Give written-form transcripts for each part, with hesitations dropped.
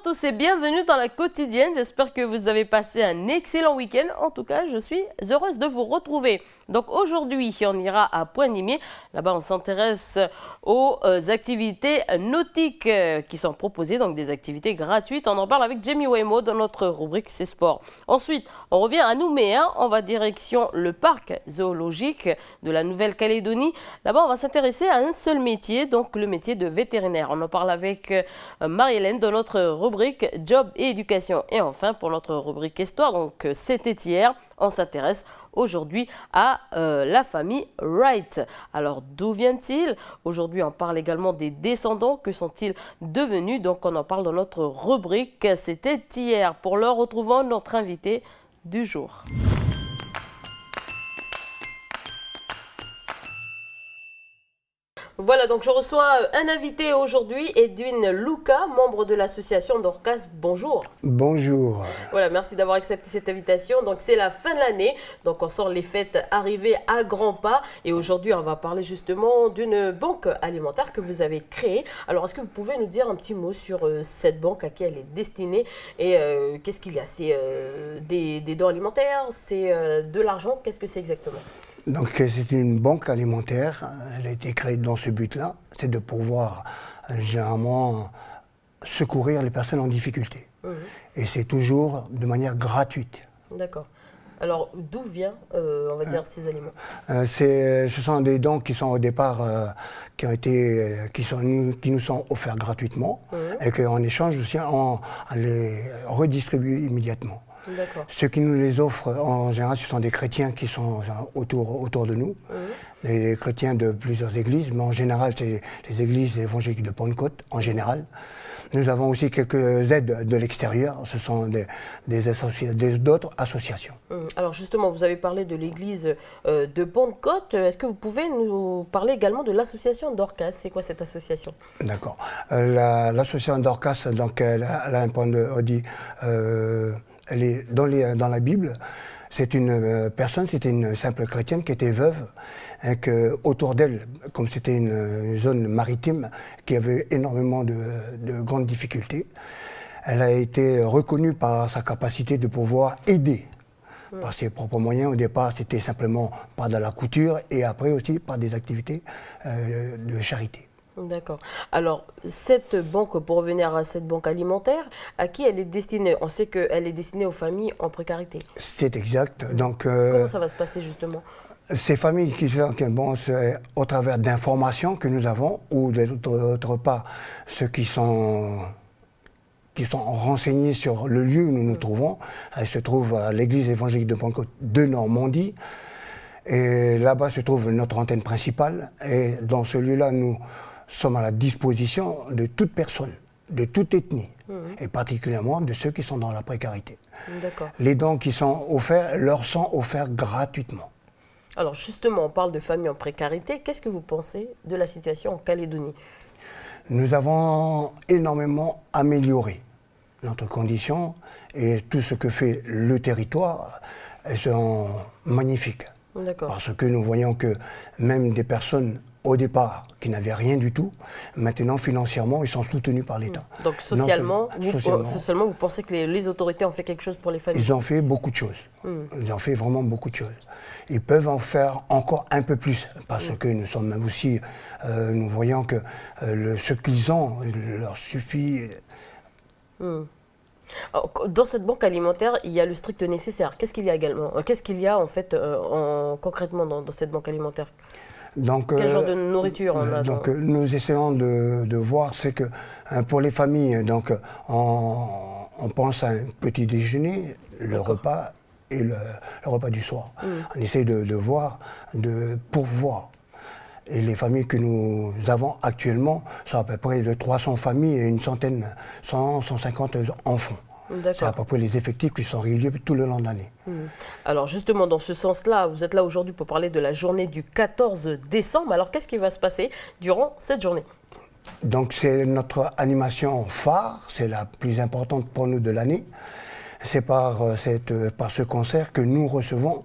tous et bienvenue dans la quotidienne. J'espère que vous avez passé un excellent week-end. En tout cas, je suis heureuse de vous retrouver. Donc aujourd'hui, on ira à Pointe-Nimier. Là-bas, on s'intéresse aux activités nautiques qui sont proposées, donc des activités gratuites. On en parle avec Jamie Waymo dans notre rubrique C'est Sport. Ensuite, on revient à Nouméa. On va direction le parc zoologique de la Nouvelle-Calédonie. Là-bas, on va s'intéresser à un seul métier, donc le métier de vétérinaire. On en parle avec Marie-Hélène dans notre rubrique Job et Éducation. Et enfin, pour notre rubrique Histoire, donc c'était hier, on s'intéresse aujourd'hui à la famille Wright. Alors, d'où vient-il? Aujourd'hui, on parle également des descendants. Que sont-ils devenus? Donc, on en parle dans notre rubrique C'était hier. Pour l'heure, retrouvons notre invité du jour. Voilà, donc je reçois un invité aujourd'hui, Edwin Luca, membre de l'association Dorcas. Bonjour. Bonjour. Voilà, merci d'avoir accepté cette invitation. Donc c'est la fin de l'année, donc on sent les fêtes arriver à grands pas. Et aujourd'hui, on va parler justement d'une banque alimentaire que vous avez créée. Alors, est-ce que vous pouvez nous dire un petit mot sur cette banque, à qui elle est destinée et qu'est-ce qu'il y a? C'est des dons alimentaires, c'est de l'argent, qu'est-ce que c'est exactement? Donc c'est une banque alimentaire, elle a été créée dans ce but-là, c'est de pouvoir généralement secourir les personnes en difficulté. Et c'est toujours de manière gratuite. D'accord. Alors d'où vient, on va dire, ces aliments? Ce sont des dons qui sont au départ, qui nous sont offerts gratuitement et qu'en échange aussi on les redistribue immédiatement. Ceux qui nous les offrent, en général, ce sont des chrétiens qui sont autour de nous, des chrétiens de plusieurs églises, mais en général, c'est les églises évangéliques de Pentecôte, en général. Nous avons aussi quelques aides de l'extérieur, ce sont d'autres associations. Alors justement, vous avez parlé de l'église de Pentecôte. Est-ce que vous pouvez nous parler également de l'association Dorcas? C'est quoi cette association? D'accord. L'association Dorcas, donc, elle a un point de dit. Elle est dans la Bible. C'est une personne, c'était une simple chrétienne qui était veuve, et que autour d'elle, comme c'était une zone maritime qui avait énormément de grandes difficultés, elle a été reconnue par sa capacité de pouvoir aider. Par ses propres moyens. Au départ, c'était simplement par de la couture et après aussi par des activités de charité. D'accord. Alors, cette banque, pour revenir à cette banque alimentaire, à qui elle est destinée? On sait qu'elle est destinée aux familles en précarité. C'est exact. Donc, comment ça va se passer justement? Ces familles c'est au travers d'informations que nous avons, ou d'autre part, ceux qui sont renseignés sur le lieu où nous nous trouvons. Elle se trouve à l'église évangélique de Pentecôte de Normandie. Et là-bas se trouve notre antenne principale. Et dans ce lieu-là, nous sommes à la disposition de toute personne, de toute ethnie, et particulièrement de ceux qui sont dans la précarité. Les dons qui sont offerts leur sont offerts gratuitement. Alors justement, on parle de familles en précarité. Qu'est-ce que vous pensez de la situation en Calédonie? Nous avons énormément amélioré notre condition et tout ce que fait le territoire, elles sont magnifiques. Parce que nous voyons que même des personnes au départ qui n'avaient rien du tout, maintenant financièrement ils sont soutenus par l'État. Donc socialement, vous pensez que les autorités ont fait quelque chose pour les familles? Ils ont fait beaucoup de choses. Ils ont fait vraiment beaucoup de choses. Ils peuvent en faire encore un peu plus parce que nous sommes aussi, nous voyons que ce qu'ils ont leur suffit. Dans cette banque alimentaire, il y a le strict nécessaire. Qu'est-ce qu'il y a également? Qu'est-ce qu'il y a en fait concrètement dans cette banque alimentaire? Donc, quel genre de nourriture on a? Donc nous essayons de voir, c'est que pour les familles, donc, on pense à un petit déjeuner, le repas et le repas du soir. On essaie de voir, de pourvoir. Et les familles que nous avons actuellement sont à peu près de 300 familles et une centaine, 150 enfants. C'est à peu près les effectifs qui sont réguliers tout le long de l'année. Alors justement, dans ce sens-là, vous êtes là aujourd'hui pour parler de la journée du 14 décembre. Alors qu'est-ce qui va se passer durant cette journée? Donc c'est notre animation phare, c'est la plus importante pour nous de l'année. C'est par ce concert que nous recevons,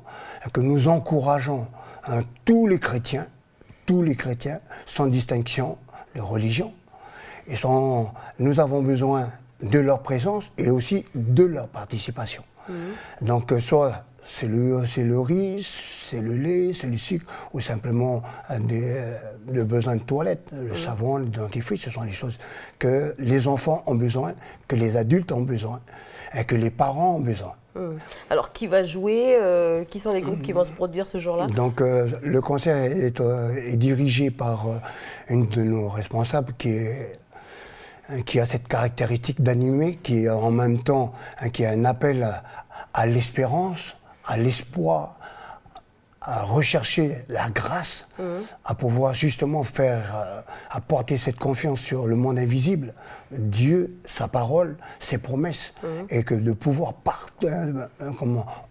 que nous encourageons tous les chrétiens, sans distinction de religion. Nous avons besoin de leur présence et aussi de leur participation. Donc, soit c'est le riz, c'est le lait, c'est le sucre, ou simplement le besoin de toilette, le savon, le dentifrice, ce sont des choses que les enfants ont besoin, que les adultes ont besoin, et que les parents ont besoin. Alors, qui va jouer? Qui sont les groupes qui vont se produire ce jour-là? Donc, le concert est dirigé par une de nos responsables qui a cette caractéristique d'animer, qui est en même temps qui a un appel à l'espérance, à l'espoir, à rechercher la grâce, à pouvoir justement apporter cette confiance sur le monde invisible, Dieu, sa parole, ses promesses, et que de pouvoir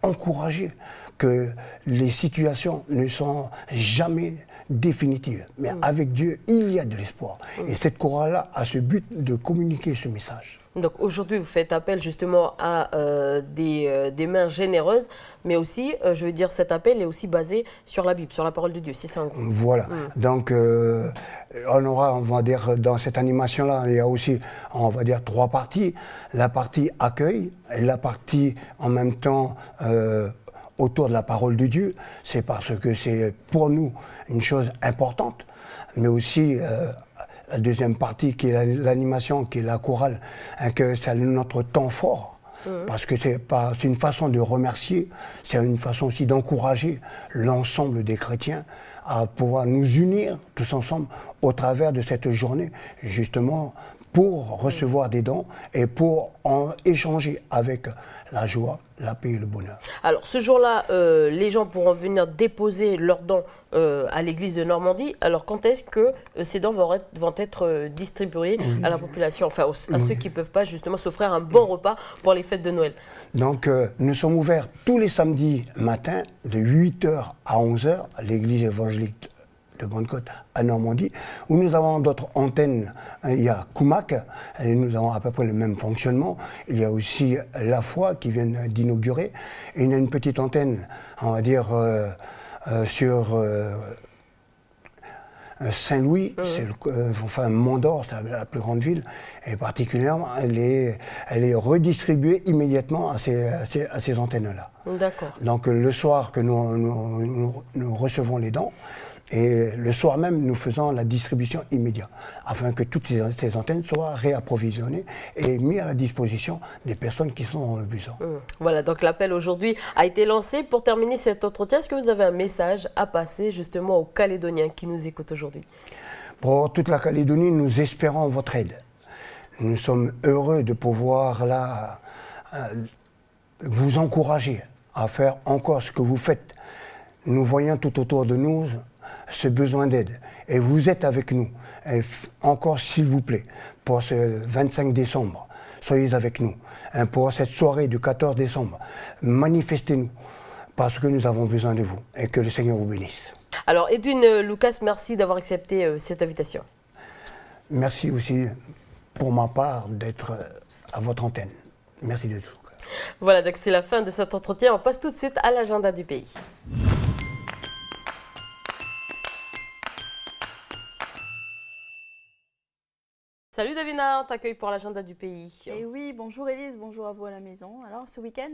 encourager que les situations ne sont jamais définitive. Mais avec Dieu, il y a de l'espoir. Et cette chorale-là a ce but de communiquer ce message. Donc aujourd'hui, vous faites appel justement à des mains généreuses, mais aussi, je veux dire, cet appel est aussi basé sur la Bible, sur la parole de Dieu, c'est ça en gros. Voilà. Donc, on va dire, dans cette animation-là, il y a aussi, on va dire, 3 parties. La partie accueil, et la partie en même temps autour de la parole de Dieu. C'est parce que c'est pour nous une chose importante, mais aussi la deuxième partie qui est l'animation, qui est la chorale, que c'est notre temps fort. Parce que c'est une façon de remercier, c'est une façon aussi d'encourager l'ensemble des chrétiens à pouvoir nous unir tous ensemble au travers de cette journée, justement pour recevoir des dons et pour en échanger avec la joie, la paix et le bonheur. Alors ce jour-là, les gens pourront venir déposer leurs dons à l'église de Normandie. Alors quand est-ce que ces dons vont être distribués à la population, enfin à ceux qui ne peuvent pas justement s'offrir un bon repas pour les fêtes de Noël? Donc nous sommes ouverts tous les samedis matins de 8h à 11h à l'église évangélique de Bonne-Côte à Normandie, où nous avons d'autres antennes. Il y a Koumak, et nous avons à peu près le même fonctionnement. Il y a aussi La Foi qui vient d'inaugurer. Et il y a une petite antenne, on va dire, sur Saint-Louis, c'est enfin Mont-d'Or, c'est la plus grande ville, et particulièrement, elle est redistribuée immédiatement à ces antennes-là. D'accord. Donc le soir que nous recevons les dons, et le soir même, nous faisons la distribution immédiate, afin que toutes ces antennes soient réapprovisionnées et mises à la disposition des personnes qui sont dans le besoin. Voilà, donc l'appel aujourd'hui a été lancé. Pour terminer cet entretien, est-ce que vous avez un message à passer justement aux Calédoniens qui nous écoutent aujourd'hui? Pour toute la Calédonie, nous espérons votre aide. Nous sommes heureux de pouvoir là, vous encourager à faire encore ce que vous faites. Nous voyons tout autour de nous ce besoin d'aide. Et vous êtes avec nous. Et encore, s'il vous plaît, pour ce 25 décembre, soyez avec nous. Et pour cette soirée du 14 décembre, manifestez-nous, parce que nous avons besoin de vous. Et que le Seigneur vous bénisse. Alors, Edwin Lucas, merci d'avoir accepté cette invitation. Merci aussi, pour ma part, d'être à votre antenne. Merci de tout. Voilà, donc c'est la fin de cet entretien. On passe tout de suite à l'agenda du pays. Salut Davina, on t'accueille pour l'agenda du pays. Et oui, bonjour Élise, bonjour à vous à la maison. Alors ce week-end?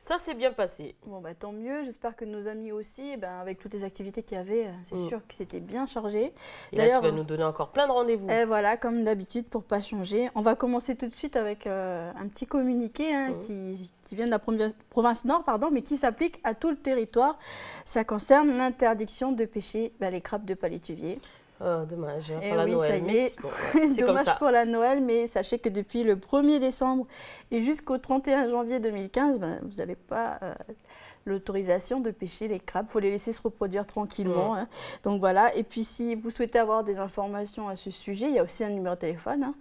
Ça s'est bien passé. Bon bah tant mieux, j'espère que nos amis aussi, avec toutes les activités qu'il y avait, c'est sûr que c'était bien chargé. Et là, tu vas nous donner encore plein de rendez-vous. Et voilà, comme d'habitude pour pas changer. On va commencer tout de suite avec un petit communiqué qui vient de la province Nord, mais qui s'applique à tout le territoire. Ça concerne l'interdiction de pêcher les crabes de palétuvier. Oh, dommage, pour la oui, Noël. Ça y est. Bon, dommage pour la Noël, mais sachez que depuis le 1er décembre et jusqu'au 31 janvier 2015, vous n'avez pas l'autorisation de pêcher les crabes. Il faut les laisser se reproduire tranquillement. Donc voilà, et puis si vous souhaitez avoir des informations à ce sujet, il y a aussi un numéro de téléphone.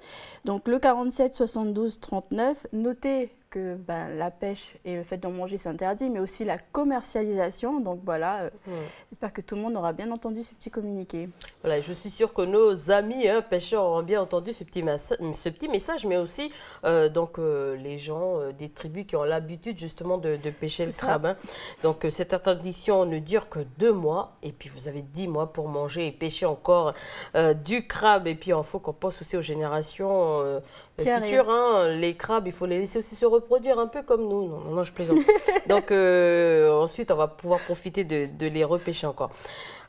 Donc le 47 72 39, notez que la pêche et le fait d'en manger c'est interdit, mais aussi la commercialisation. Donc voilà, j'espère que tout le monde aura bien entendu ce petit communiqué. Voilà, je suis sûre que nos amis pêcheurs auront bien entendu ce petit message, mais aussi les gens des tribus qui ont l'habitude justement de pêcher le crabe. Hein. Donc cette interdiction ne dure que 2 mois, et puis vous avez 10 mois pour manger et pêcher encore du crabe. Et puis il faut qu'on pense aussi aux générations futures. Hein. Les crabes, il faut les laisser aussi se reproduire un peu comme nous. Non, je plaisante. Donc ensuite, on va pouvoir profiter de les repêcher encore.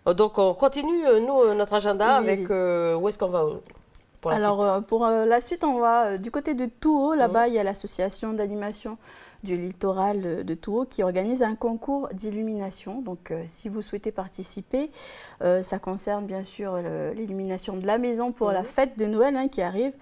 Donc on continue, nous, notre agenda avec où est-ce qu'on va pour la suite. Pour la suite, on va du côté de Touhou. Là-bas, il y a l'association d'animation du littoral de Touhou qui organise un concours d'illumination. Donc, si vous souhaitez participer, ça concerne bien sûr l'illumination de la maison pour la fête de Noël qui arrive.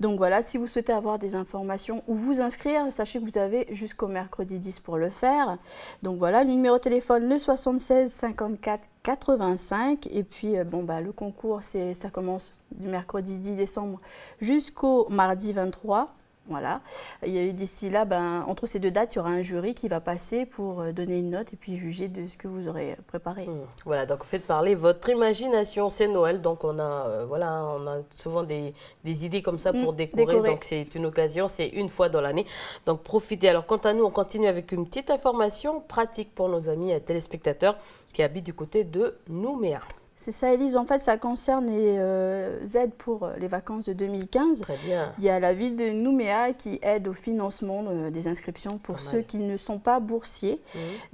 Donc voilà, si vous souhaitez avoir des informations ou vous inscrire, sachez que vous avez jusqu'au mercredi 10 pour le faire. Donc voilà, le numéro de téléphone, le 76 54 85. Et puis, le concours, ça commence du mercredi 10 décembre jusqu'au mardi 23. Voilà. Et d'ici là, entre ces 2 dates, il y aura un jury qui va passer pour donner une note et puis juger de ce que vous aurez préparé. Voilà, donc faites parler votre imagination. C'est Noël, donc on a souvent des idées comme ça pour décorer. Donc c'est une occasion, c'est une fois dans l'année. Donc profitez. Alors quant à nous, on continue avec une petite information pratique pour nos amis téléspectateurs qui habitent du côté de Nouméa. C'est ça, Élise. En fait, ça concerne les aides pour les vacances de 2015. Très bien. Il y a la ville de Nouméa qui aide au financement des inscriptions pour ceux qui ne sont pas boursiers.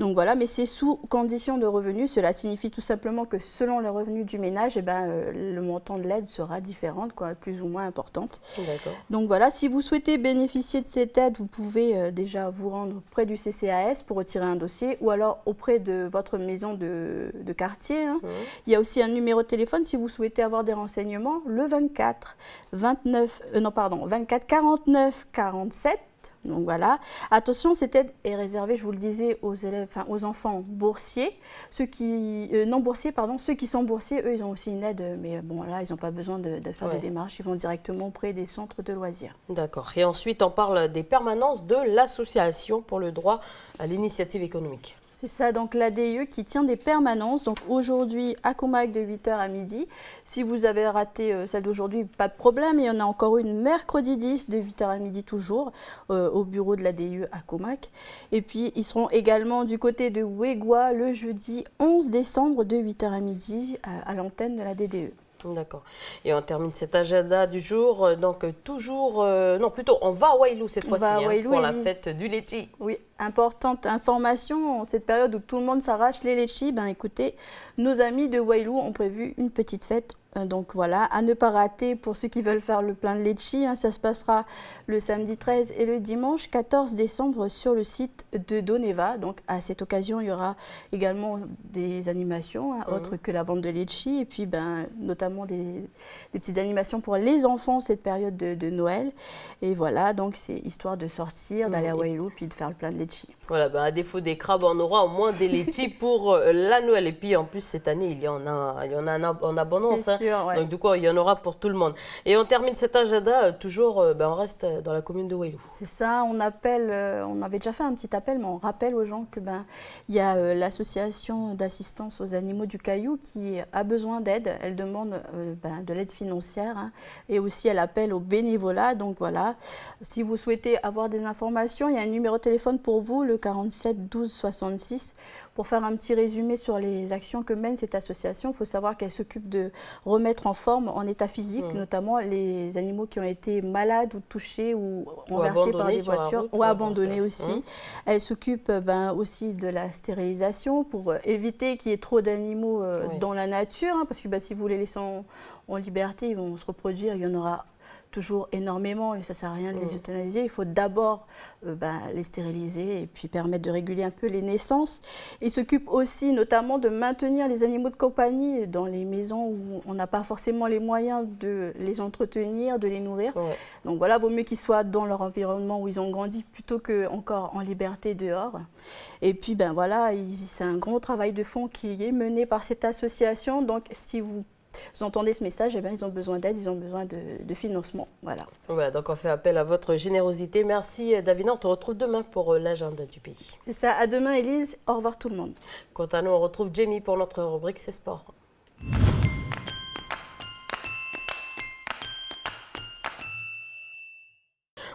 Donc voilà, mais c'est sous condition de revenus. Cela signifie tout simplement que selon le revenu du ménage, le montant de l'aide sera différent, plus ou moins importante. D'accord. Donc voilà, si vous souhaitez bénéficier de cette aide, vous pouvez déjà vous rendre près du CCAS pour retirer un dossier ou alors auprès de votre maison de quartier. Il y a aussi un numéro de téléphone si vous souhaitez avoir des renseignements, le 24 49 47. Donc voilà. Attention, cette aide est réservée, je vous le disais, aux enfants boursiers. Ceux qui sont boursiers, eux, ils ont aussi une aide, mais là, ils n'ont pas besoin de faire de démarches, ils vont directement auprès des centres de loisirs. D'accord. Et ensuite, on parle des permanences de l'association pour le droit à l'initiative économique. C'est ça, donc l'ADIE qui tient des permanences. Donc aujourd'hui, à Comac de 8h à midi. Si vous avez raté celle d'aujourd'hui, pas de problème. Il y en a encore une mercredi 10 de 8h à midi toujours au bureau de l'ADIE à Comac. Et puis, ils seront également du côté de Ouégoua le jeudi 11 décembre de 8h à midi à l'antenne de la DDE. D'accord. Et on termine cet agenda du jour. On va à Wailou cette fois-ci pour la fête du litchi. Oui, importante information, en cette période où tout le monde s'arrache les litchis, écoutez, nos amis de Wailou ont prévu une petite fête. Donc voilà, à ne pas rater pour ceux qui veulent faire le plein de litchi. Ça se passera le samedi 13 et le dimanche 14 décembre sur le site de Doneva. Donc à cette occasion, il y aura également des animations autres que la vente de litchi. Et puis notamment des petites animations pour les enfants cette période de Noël. Et voilà, donc c'est histoire de sortir, d'aller à Wailou puis de faire le plein de litchi. Voilà, à défaut des crabes, on aura au moins des litchis pour la Noël. Et puis en plus, cette année, il y en a en abondance. Ouais. Donc du coup, il y en aura pour tout le monde. Et on termine cet agenda, toujours, on reste dans la commune de Wailou. C'est ça, on appelle, on avait déjà fait un petit appel, mais on rappelle aux gens que il y a l'association d'assistance aux animaux du Caillou qui a besoin d'aide. Elle demande de l'aide financière et aussi elle appelle au bénévolat. Donc voilà, si vous souhaitez avoir des informations, il y a un numéro de téléphone pour vous, le 47 12 66. Pour faire un petit résumé sur les actions que mène cette association, il faut savoir qu'elle s'occupe de remettre en forme, en état physique, notamment les animaux qui ont été malades ou touchés ou renversés par des voitures ou abandonnés aussi. Elle s'occupe aussi de la stérilisation pour éviter qu'il y ait trop d'animaux dans la nature, parce que si vous les laissez en liberté, ils vont se reproduire, il y en aura toujours énormément et ça ne sert à rien de les euthanasier. Il faut d'abord les stériliser et puis permettre de réguler un peu les naissances. Il s'occupe aussi notamment de maintenir les animaux de compagnie dans les maisons où on n'a pas forcément les moyens de les entretenir, de les nourrir. Donc voilà, vaut mieux qu'ils soient dans leur environnement où ils ont grandi plutôt qu'encore en liberté dehors. Et puis c'est un gros travail de fond qui est mené par cette association. Donc si vous vous entendez ce message, eh bien, ils ont besoin d'aide, ils ont besoin de financement. Voilà. Voilà, donc on fait appel à votre générosité. Merci Davina, on te retrouve demain pour l'agenda du pays. C'est ça, à demain Élise, au revoir tout le monde. Quant à nous, on retrouve Jamie pour notre rubrique C'est Sport.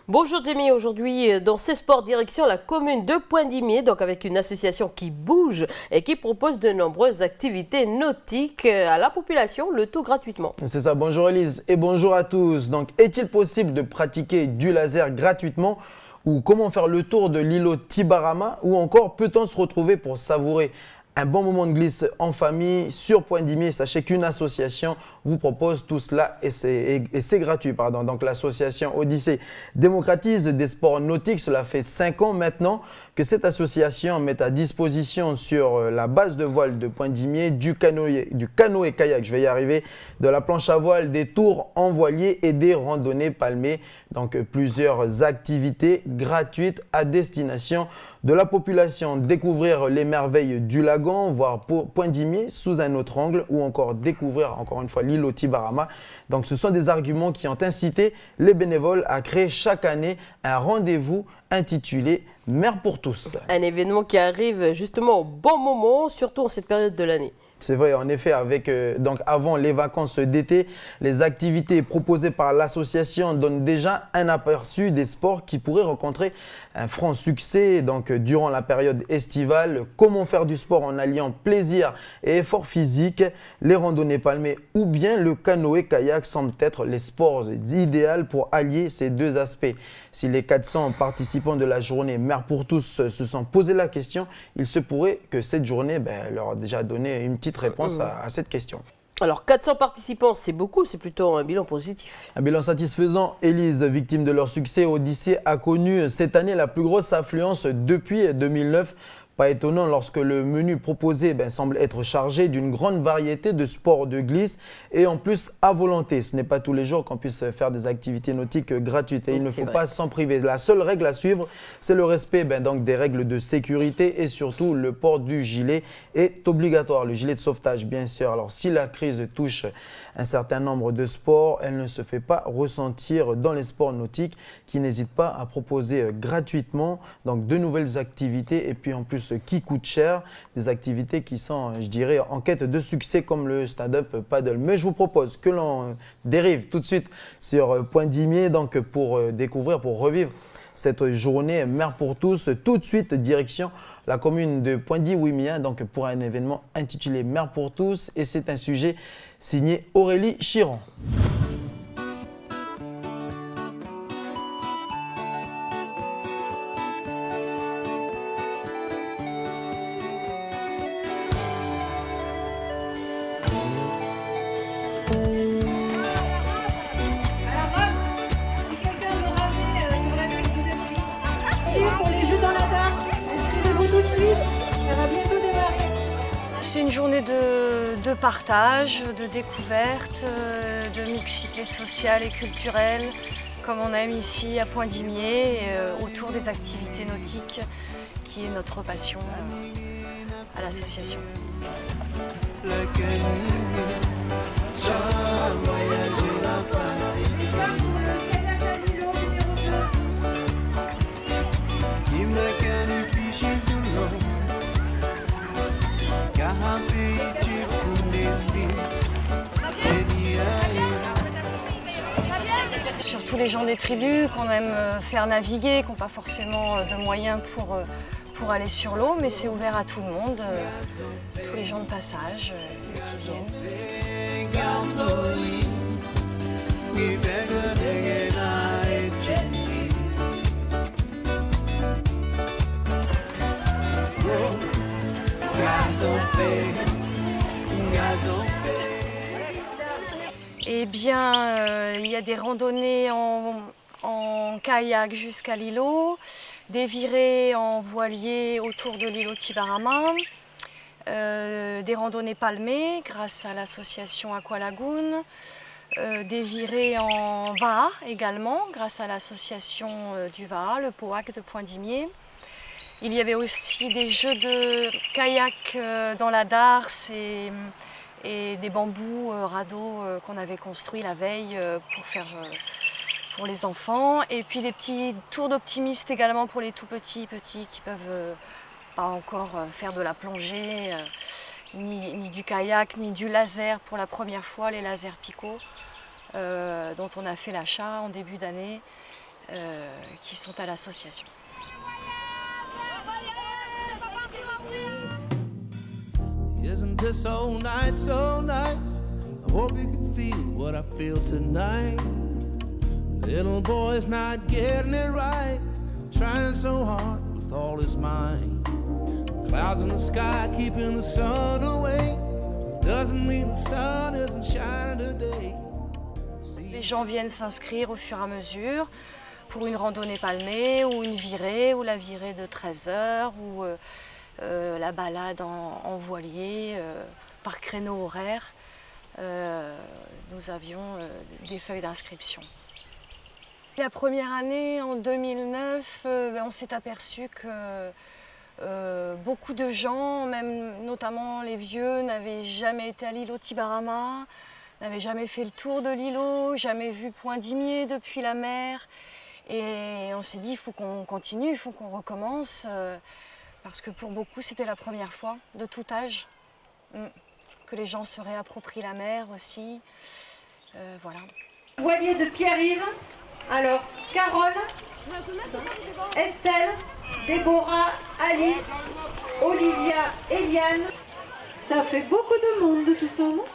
Bonjour Jamie, aujourd'hui dans ces sports direction la commune de Poindimier, donc avec une association qui bouge et qui propose de nombreuses activités nautiques à la population, le tout gratuitement. C'est ça, bonjour Elise et bonjour à tous. Donc est-il possible de pratiquer du laser gratuitement ou comment faire le tour de l'îlot Tibarama ou encore peut-on se retrouver pour savourer un bon moment de glisse en famille sur Poindimier? Sachez qu'une association vous propose tout cela et c'est gratuit. Donc l'association Odyssée démocratise des sports nautiques. Cela fait 5 ans maintenant que cette association met à disposition sur la base de voile de Poindimier du canoë-kayak, je vais y arriver, de la planche à voile, des tours en voilier et des randonnées palmées. Donc plusieurs activités gratuites à destination de la population. Découvrir les merveilles du lagon, voir Poindimier sous un autre angle ou encore découvrir encore une fois l'îlot Tibarama. Donc ce sont des arguments qui ont incité les bénévoles à créer chaque année un rendez-vous intitulé Mer pour tous. Un événement qui arrive justement au bon moment, surtout en cette période de l'année. C'est vrai, en effet, donc avant les vacances d'été, les activités proposées par l'association donnent déjà un aperçu des sports qui pourraient rencontrer un franc succès donc, durant la période estivale. Comment faire du sport en alliant plaisir et effort physique, les randonnées palmées ou bien le canoë-kayak semblent être les sports idéaux pour allier ces deux aspects. Si les 400 participants de la journée Mer pour tous se sont posé la question, il se pourrait que cette journée leur a déjà donné une petite réponse à cette question. Alors 400 participants, c'est beaucoup, c'est plutôt un bilan positif. Un bilan satisfaisant. Élise, victime de leur succès, Odyssée a connu cette année la plus grosse affluence depuis 2009. Pas étonnant lorsque le menu proposé semble être chargé d'une grande variété de sports de glisse et en plus à volonté. Ce n'est pas tous les jours qu'on puisse faire des activités nautiques gratuites et il ne faut pas s'en priver. La seule règle à suivre, c'est le respect donc des règles de sécurité et surtout le port du gilet est obligatoire. Le gilet de sauvetage bien sûr. Alors si la crise touche un certain nombre de sports, elle ne se fait pas ressentir dans les sports nautiques qui n'hésitent pas à proposer gratuitement donc de nouvelles activités et puis en plus qui coûtent cher, des activités qui sont, je dirais, en quête de succès comme le stand-up paddle. Mais je vous propose que l'on dérive tout de suite sur Poindimier donc pour découvrir, pour revivre cette journée Mer pour tous. Tout de suite, direction la commune de Poindimier donc pour un événement intitulé Mer pour tous et c'est un sujet signé Aurélie Chiron. C'est une journée de partage, de découverte, de mixité sociale et culturelle, comme on aime ici à Poindimier, autour des activités nautiques, qui est notre passion à l'association. Surtout les gens des tribus qu'on aime faire naviguer, qui n'ont pas forcément de moyens pour aller sur l'eau, mais c'est ouvert à tout le monde, tous les gens de passage qui viennent. Eh bien, il y a des randonnées en kayak jusqu'à l'îlot, des virées en voilier autour de l'îlot Tibarama, des randonnées palmées grâce à l'association Aqualagoon, des virées en Vaha également grâce à l'association du Vaha, le POAC de Poindimier. Il y avait aussi des jeux de kayak dans la darse et des bambous radeaux qu'on avait construits la veille pour les enfants. Et puis des petits tours d'optimistes également pour les tout petits qui peuvent pas encore faire de la plongée, ni du kayak, ni du laser pour la première fois, les lasers Pico, dont on a fait l'achat en début d'année, qui sont à l'association. Isn't this so nice, so nice? I hope you can feel what I feel tonight. Little boy's not getting it right, trying so hard with all his mind. Clouds in the sky keeping the sun away. Doesn't mean the sun isn't shining today. Les gens viennent s'inscrire au fur et à mesure pour une randonnée palmée ou une virée, ou la virée de 13 heures, ou la balade en voilier par créneau horaire. Nous avions des feuilles d'inscription. La première année, en 2009, on s'est aperçu que beaucoup de gens, même notamment les vieux, n'avaient jamais été à l'îlot Tibarama, n'avaient jamais fait le tour de l'îlot, jamais vu Point d'Imier depuis la mer. Et on s'est dit, il faut qu'on continue, il faut qu'on recommence, parce que pour beaucoup, c'était la première fois, de tout âge, que les gens se réapproprient la mer aussi. Voilà. Voilier de Pierre-Yves. Alors, Carole, Estelle, Déborah, Alice, Olivia, Eliane. Ça fait beaucoup de monde tout ça, non?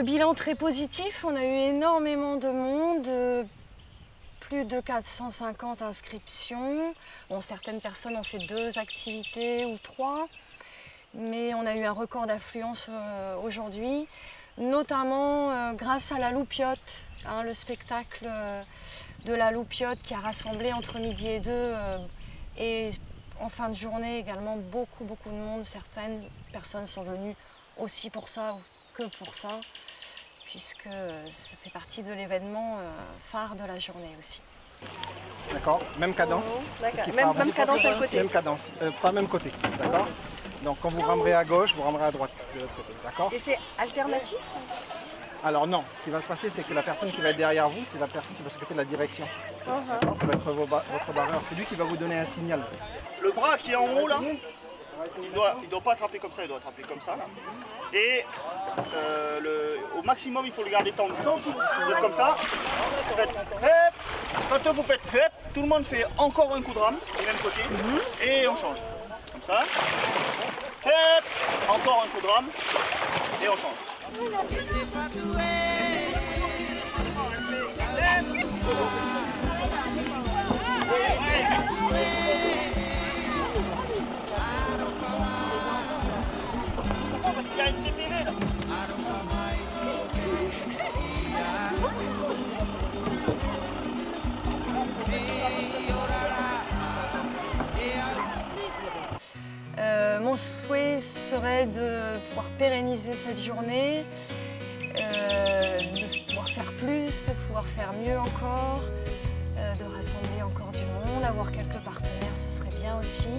Bilan très positif, on a eu énormément de monde, plus de 450 inscriptions. Bon, certaines personnes ont fait 2 activités ou 3, mais on a eu un record d'affluence aujourd'hui, notamment grâce à la Loupiote, le spectacle de la Loupiote qui a rassemblé entre midi et 2 et en fin de journée également beaucoup de monde. Certaines personnes sont venues aussi pour ça, que pour ça, puisque ça fait partie de l'événement phare de la journée aussi. D'accord, même cadence. Même cadence d'un côté. Même cadence, pas même côté, d'accord. Donc quand vous ramerez à gauche, vous ramerez à droite de l'autre côté, d'accord. Et c'est alternatif? Alors non, ce qui va se passer, c'est que la personne qui va être derrière vous, c'est la personne qui va s'occuper de la direction. D'accord, ça va être votre barreur, c'est lui qui va vous donner un signal. Le bras qui est en haut là, il doit pas attraper comme ça, il doit attraper comme ça là. Et au maximum, il faut le garder tendu. Vous êtes comme ça, vous faites hep. Quand vous faites hep, tout le monde fait encore un coup de rame du même côté et on change. Comme ça, hep, encore un coup de rame et on change. Il y a une CPV là. Mon souhait serait de pouvoir pérenniser cette journée, de pouvoir faire plus, de pouvoir faire mieux encore, de rassembler encore du monde, avoir quelques partenaires, ce serait bien aussi.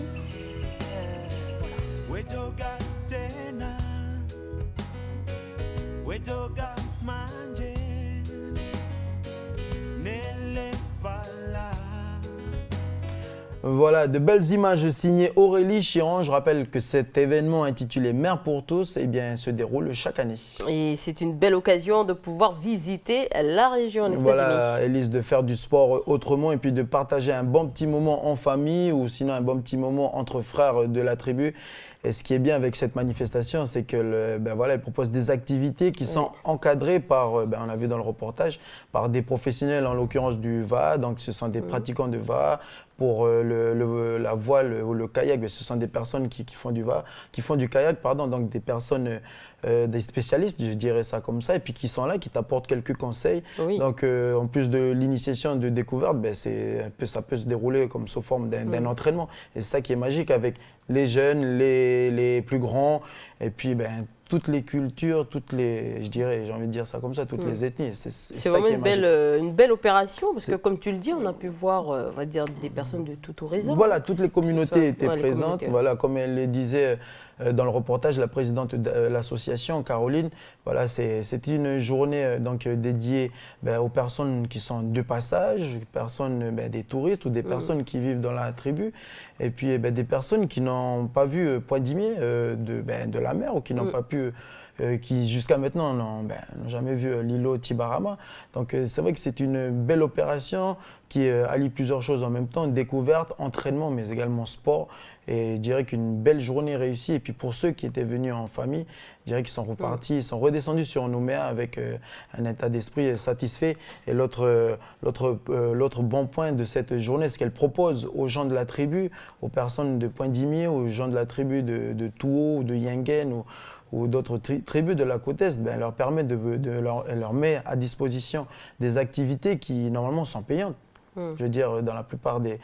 Voilà, de belles images signées Aurélie Chiron. Je rappelle que cet événement intitulé Mer pour tous se déroule chaque année. Et c'est une belle occasion de pouvoir visiter la région, n'est-ce pas, Voilà, Jimmy? Élise, de faire du sport autrement et puis de partager un bon petit moment en famille ou sinon un bon petit moment entre frères de la tribu. Et ce qui est bien avec cette manifestation, c'est que elle propose des activités qui sont encadrées par, on l'a vu dans le reportage, par des professionnels, en l'occurrence du VA. Donc ce sont des pratiquants de VA. Pour la voile ou le kayak, ce sont des personnes qui font du kayak, donc des personnes des spécialistes, je dirais ça comme ça, et puis qui sont là, qui t'apportent quelques conseils. Oui. Donc, en plus de l'initiation de découverte, ben, ça peut se dérouler comme sous forme d'un entraînement. Et c'est ça qui est magique avec les jeunes, les plus grands, et puis ben, toutes les cultures, je dirais, j'ai envie de dire ça comme ça, toutes les ethnies. C'est vraiment une belle opération, parce que comme tu le dis, on a pu voir, on va dire, des personnes de tout horizon. Voilà, toutes les communautés étaient présentes. Voilà, comme elle le disait dans le reportage, la présidente de l'association, Caroline, voilà, c'était une journée donc, dédiée aux personnes qui sont de passage, des touristes ou des personnes qui vivent dans la tribu, et puis des personnes qui n'ont pas vu Poindimié de la mer ou qui n'ont pas pu qui jusqu'à maintenant n'ont jamais vu l'îlot Tibarama. Donc c'est vrai que c'est une belle opération qui allie plusieurs choses en même temps, découverte, entraînement, mais également sport. Et je dirais qu'une belle journée réussie. Et puis pour ceux qui étaient venus en famille, je dirais qu'ils sont repartis, ils sont redescendus sur Nouméa avec un état d'esprit satisfait. Et l'autre bon point de cette journée, c'est qu'elle propose aux gens de la tribu, aux personnes de Poindimié, aux gens de la tribu de Touo ou de Yengen ou d'autres tribus de la côte Est, elle leur permet elle leur met à disposition des activités qui normalement sont payantes. Je veux dire, dans la plupart des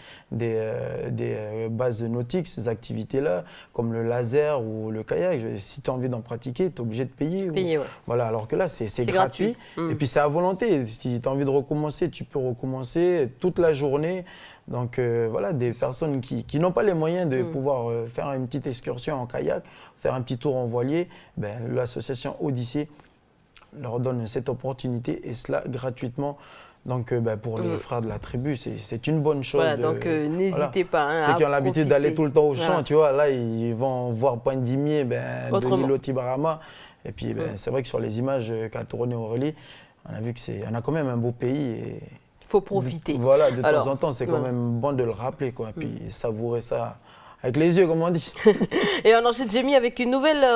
bases nautiques, ces activités-là, comme le laser ou le kayak, si tu as envie d'en pratiquer, tu es obligé de payer. Ouais. Voilà, alors que là, c'est gratuit. Et puis c'est à volonté. Si tu as envie de recommencer, tu peux recommencer toute la journée. Donc voilà, des personnes qui n'ont pas les moyens de pouvoir faire une petite excursion en kayak, faire un petit tour en voilier, l'association Odyssée leur donne cette opportunité et cela gratuitement. Donc pour les frères de la tribu, c'est une bonne chose. Voilà, donc n'hésitez pas. Ceux qui ont l'habitude d'aller tout le temps au champ, tu vois, là ils vont voir Poindimié de l'îlot Tibarama. Et puis c'est vrai que sur les images qu'a tourné Aurélie, on a vu qu'on a quand même un beau pays. Il faut profiter. Voilà, de temps en temps, c'est quand même bon de le rappeler, quoi. Puis savourer ça avec les yeux, comme on dit. Et on enchaîne, Jamie, avec une nouvelle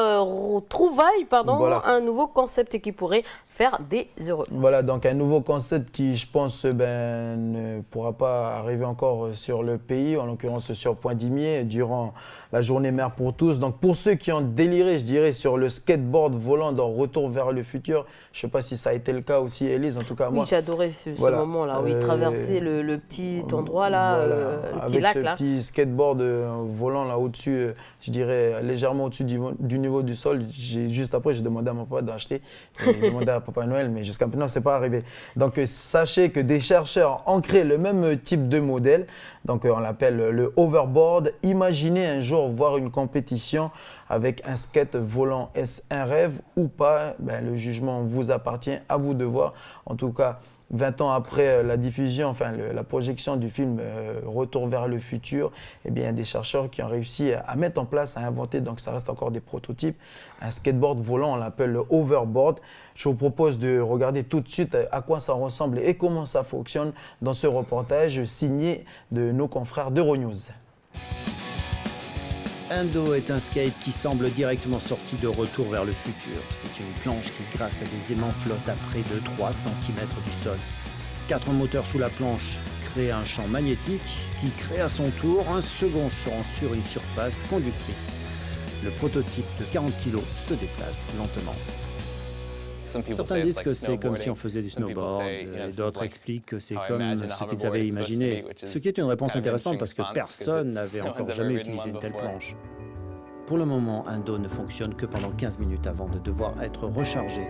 trouvaille, un nouveau concept qui pourrait faire des heureux. Voilà, donc un nouveau concept qui, je pense, ne pourra pas arriver encore sur le pays, en l'occurrence sur Poindimié, durant la journée mer pour tous. Donc pour ceux qui ont déliré, je dirais, sur le skateboard volant dans Retour vers le futur, je ne sais pas si ça a été le cas aussi, Élise, en tout cas moi. Oui, j'adorais ce moment-là, où il traversait le petit endroit là, le petit lac là. Avec ce petit skateboard volant là au-dessus, je dirais légèrement au-dessus du niveau du sol. Juste après, j'ai demandé à mon papa d'acheter. J'ai demandé à Papa Noël, mais jusqu'à maintenant, ce n'est pas arrivé. Donc, sachez que des chercheurs ont créé le même type de modèle. Donc, on l'appelle le hoverboard. Imaginez un jour voir une compétition avec un skate volant. Est-ce un rêve ou pas? Le jugement vous appartient, à vous de voir. En tout cas, 20 ans après la diffusion, la projection du film Retour vers le futur, il y a des chercheurs qui ont réussi à mettre en place, à inventer, donc ça reste encore des prototypes, un skateboard volant, on l'appelle le hoverboard. Je vous propose de regarder tout de suite à quoi ça ressemble et comment ça fonctionne dans ce reportage signé de nos confrères d'Euronews. Indo est un skate qui semble directement sorti de Retour vers le futur. C'est une planche qui, grâce à des aimants, flotte à près de 3 cm du sol. 4 moteurs sous la planche créent un champ magnétique qui crée à son tour un second champ sur une surface conductrice. Le prototype de 40 kg se déplace lentement. Certains disent que c'est comme si on faisait du snowboard, et d'autres expliquent que c'est comme ce qu'ils avaient imaginé, ce qui est une réponse intéressante parce que personne n'avait encore jamais utilisé une telle planche. Pour le moment, Indo ne fonctionne que pendant 15 minutes avant de devoir être rechargée.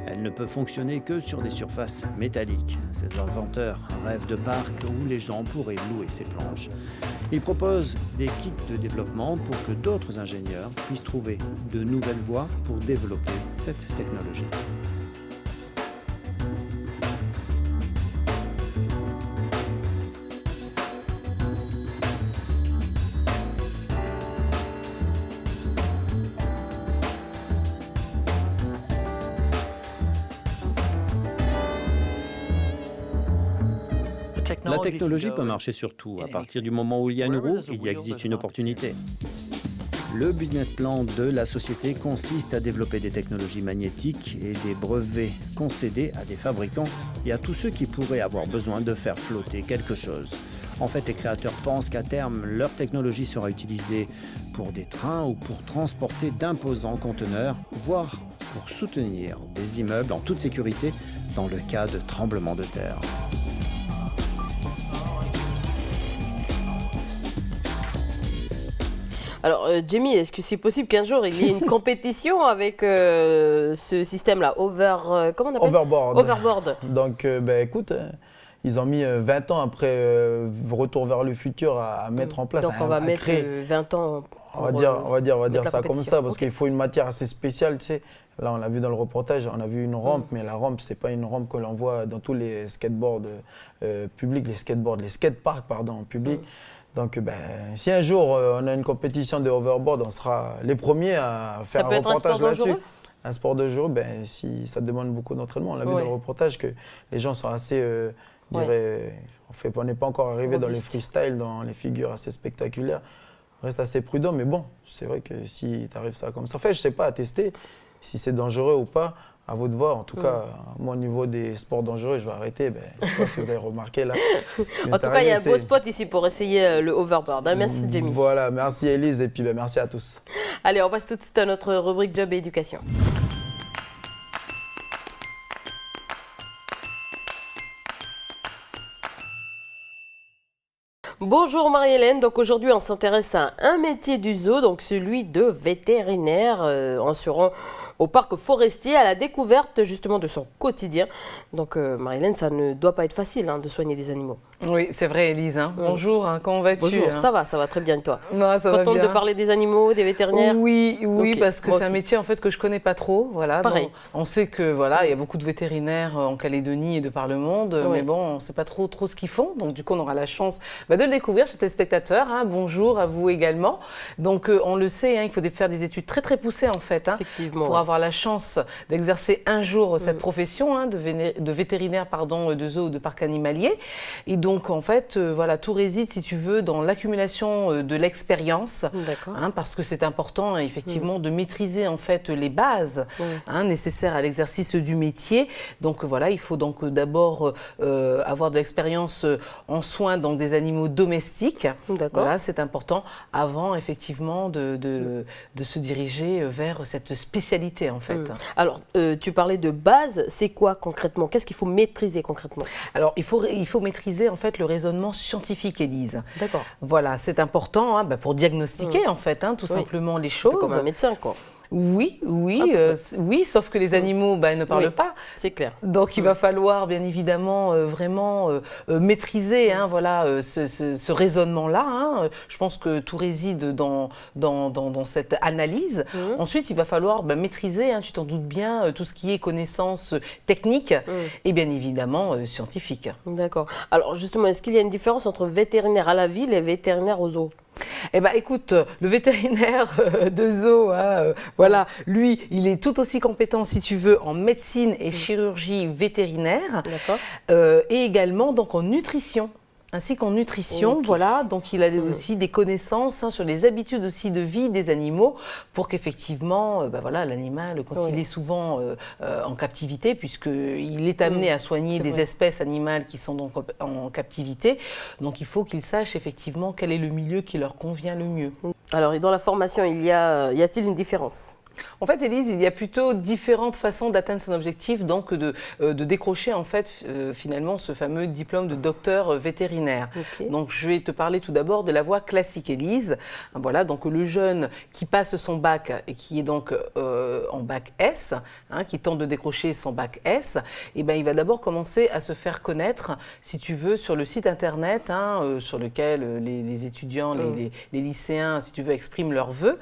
Elle ne peut fonctionner que sur des surfaces métalliques. Ces inventeurs rêvent de parcs où les gens pourraient louer ces planches. Ils proposent des kits de développement pour que d'autres ingénieurs puissent trouver de nouvelles voies pour développer cette technologie. La technologie peut marcher sur tout. À partir du moment où il y a une roue, il y existe une opportunité. Le business plan de la société consiste à développer des technologies magnétiques et des brevets concédés à des fabricants et à tous ceux qui pourraient avoir besoin de faire flotter quelque chose. En fait, les créateurs pensent qu'à terme, leur technologie sera utilisée pour des trains ou pour transporter d'imposants conteneurs, voire pour soutenir des immeubles en toute sécurité dans le cas de tremblements de terre. Alors, Jamie, est-ce que c'est possible qu'un jour il y ait une compétition avec ce système-là, comment on appelle? Overboard. Overboard. Donc, écoute, ils ont mis 20 ans après Retour vers le futur à mettre en place. Donc, on va mettre créer. 20 ans. On va dire ça comme ça, parce Ok. qu'il faut une matière assez spéciale, tu sais. Là, on l'a vu dans le reportage, on a vu une rampe, mais la rampe, c'est pas une rampe que l'on voit dans tous les skateboards publics, les skateparks, pardon, publics. Donc, si un jour on a une compétition de overboard, on sera les premiers à faire un reportage là-dessus. Un sport de jour, si ça demande beaucoup d'entraînement. On l'a vu dans le reportage que les gens sont assez, on n'est pas encore arrivé dans les freestyles, dans les figures assez spectaculaires. On reste assez prudent, mais bon, c'est vrai que si tu arrives ça comme ça, je sais pas, à tester si c'est dangereux ou pas. À vous de voir. En tout cas, moi, au niveau des sports dangereux, je vais arrêter. Je sais pas si vous avez remarqué là. En tout cas, il y a un beau spot ici pour essayer le overboard. Merci, Jamie. Voilà, merci Élise et puis merci à tous. Allez, on passe tout de suite à notre rubrique Job et Éducation. Bonjour Marie-Hélène, donc aujourd'hui on s'intéresse à un métier du zoo, donc celui de vétérinaire. On se rend au parc forestier à la découverte justement de son quotidien. Donc Marie-Hélène, ça ne doit pas être facile de soigner des animaux. Oui, c'est vrai Élise. Bonjour, comment vas-tu? Bonjour, ça va très bien et toi? Non, ça va Contente bien. de parler des animaux, des vétérinaires? Oui, Okay. parce que c'est un métier en fait que je connais pas trop. Voilà, pareil. On sait que il y a beaucoup de vétérinaires en Calédonie et de par le monde, mais bon, on ne sait pas trop ce qu'ils font. Donc du coup, on aura la chance de le découvrir chez tes spectateurs. Bonjour à vous également. Donc on le sait, il faut faire des études très très poussées en fait, Effectivement, pour avoir la chance d'exercer un jour cette profession de vétérinaire de zoo ou de parc animalier. Et donc en fait, tout réside, si tu veux, dans l'accumulation de l'expérience, parce que c'est important effectivement de maîtriser en fait les bases nécessaires à l'exercice du métier. Donc voilà, il faut donc d'abord avoir de l'expérience en soins des animaux domestiques. Voilà, c'est important avant effectivement de se diriger vers cette spécialité en fait. Alors, tu parlais de base, c'est quoi concrètement? Qu'est-ce qu'il faut maîtriser concrètement? Alors, il faut maîtriser en fait le raisonnement scientifique, Élise. D'accord. Voilà, c'est important pour diagnostiquer en fait tout simplement les choses. Comme un médecin quoi. Oui, sauf que les animaux ne parlent pas. C'est clair. Donc il va falloir bien évidemment vraiment maîtriser ce raisonnement-là. Je pense que tout réside dans cette analyse. Ensuite, il va falloir maîtriser, tu t'en doutes bien, tout ce qui est connaissances techniques et bien évidemment scientifiques. D'accord. Alors justement, est-ce qu'il y a une différence entre vétérinaire à la ville et vétérinaire au zoo? Écoute, le vétérinaire de zoo, lui, il est tout aussi compétent, si tu veux, en médecine et chirurgie vétérinaire, et également donc en nutrition. Ainsi qu'en nutrition, donc il a aussi des connaissances sur les habitudes aussi de vie des animaux pour qu'effectivement, l'animal, quand il est souvent en captivité, puisqu'il est amené à soigner des espèces animales qui sont donc en captivité, donc il faut qu'il sache effectivement quel est le milieu qui leur convient le mieux. Alors, dans la formation, y a-t-il une différence? En fait, Élise, il y a plutôt différentes façons d'atteindre son objectif, donc de décrocher en fait finalement ce fameux diplôme de docteur vétérinaire. Donc, je vais te parler tout d'abord de la voie classique, Élise. Voilà, donc le jeune qui passe son bac et qui est donc en bac S, qui tente de décrocher son bac S, il va d'abord commencer à se faire connaître, si tu veux, sur le site internet sur lequel les étudiants, les lycéens, si tu veux, expriment leurs vœux,